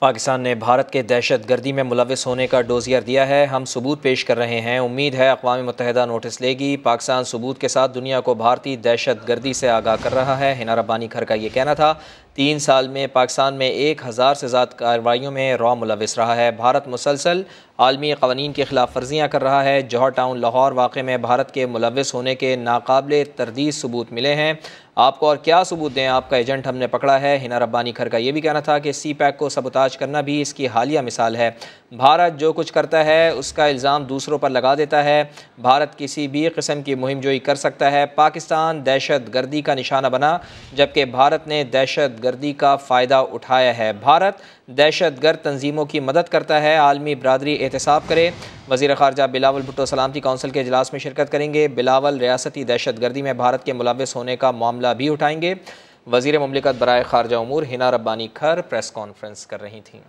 Pakistan نے بھارت کے دہشت گردی میں ملوث ہونے کا dossier دیا ہے. ہم ثبوت پیش کر رہے ہیں. امید ہے اقوام متحدہ نوٹس لے گی. پاکستان ثبوت کے ساتھ دنیا کو بھارتی دہشت گردی سے آگاہ کر رہا ہے. ہنا ربانی کھر کا یہ کہنا تھا. 3 سال میں پاکستان میں 1000 سے زیادہ کارروائیوں میں را ملوث رہا ہے. بھارت مسلسل عالمی قوانین کی خلاف ورزیاں کر رہا ہے. جوہر ٹاؤن لاہور واقعے میں بھارت کے ملوث ہونے کے ناقابل تردید ثبوت ملے ہیں. آپ کو اور کیا ثبوت دیں, آپ کا ایجنٹ ہم نے پکڑا ہے. ہنا ربانی کھر کا یہ بھی کہنا تھا کہ سی پیک کو سبوتاج کرنا بھی اس کی حالیہ مثال ہے. بھارت جو کچھ کرتا ہے اس کا الزام دوسروں پر لگا دیتا ہے. بھارت کسی بھی قسم کی مہم جوئی کر سکتا ہے. پاکستان دہشت گردی کا نشانہ بنا جبکہ بھارت نے دہشت گردی کا فائدہ اٹھایا ہے. بھارت دہشت گرد تنظیموں کی مدد کرتا ہے. عالمی برادری احتساب کرے. وزیر خارجہ بلاول بھٹو سلامتی کونسل کے اجلاس میں شرکت کریں گے. بلاول ریاستی دہشت گردی میں بھارت کے ملوث ہونے کا معاملہ بھی اٹھائیں گے. وزیر مملکت برائے خارجہ امور ہنا ربانی کھر پریس کانفرنس کر رہی تھیں.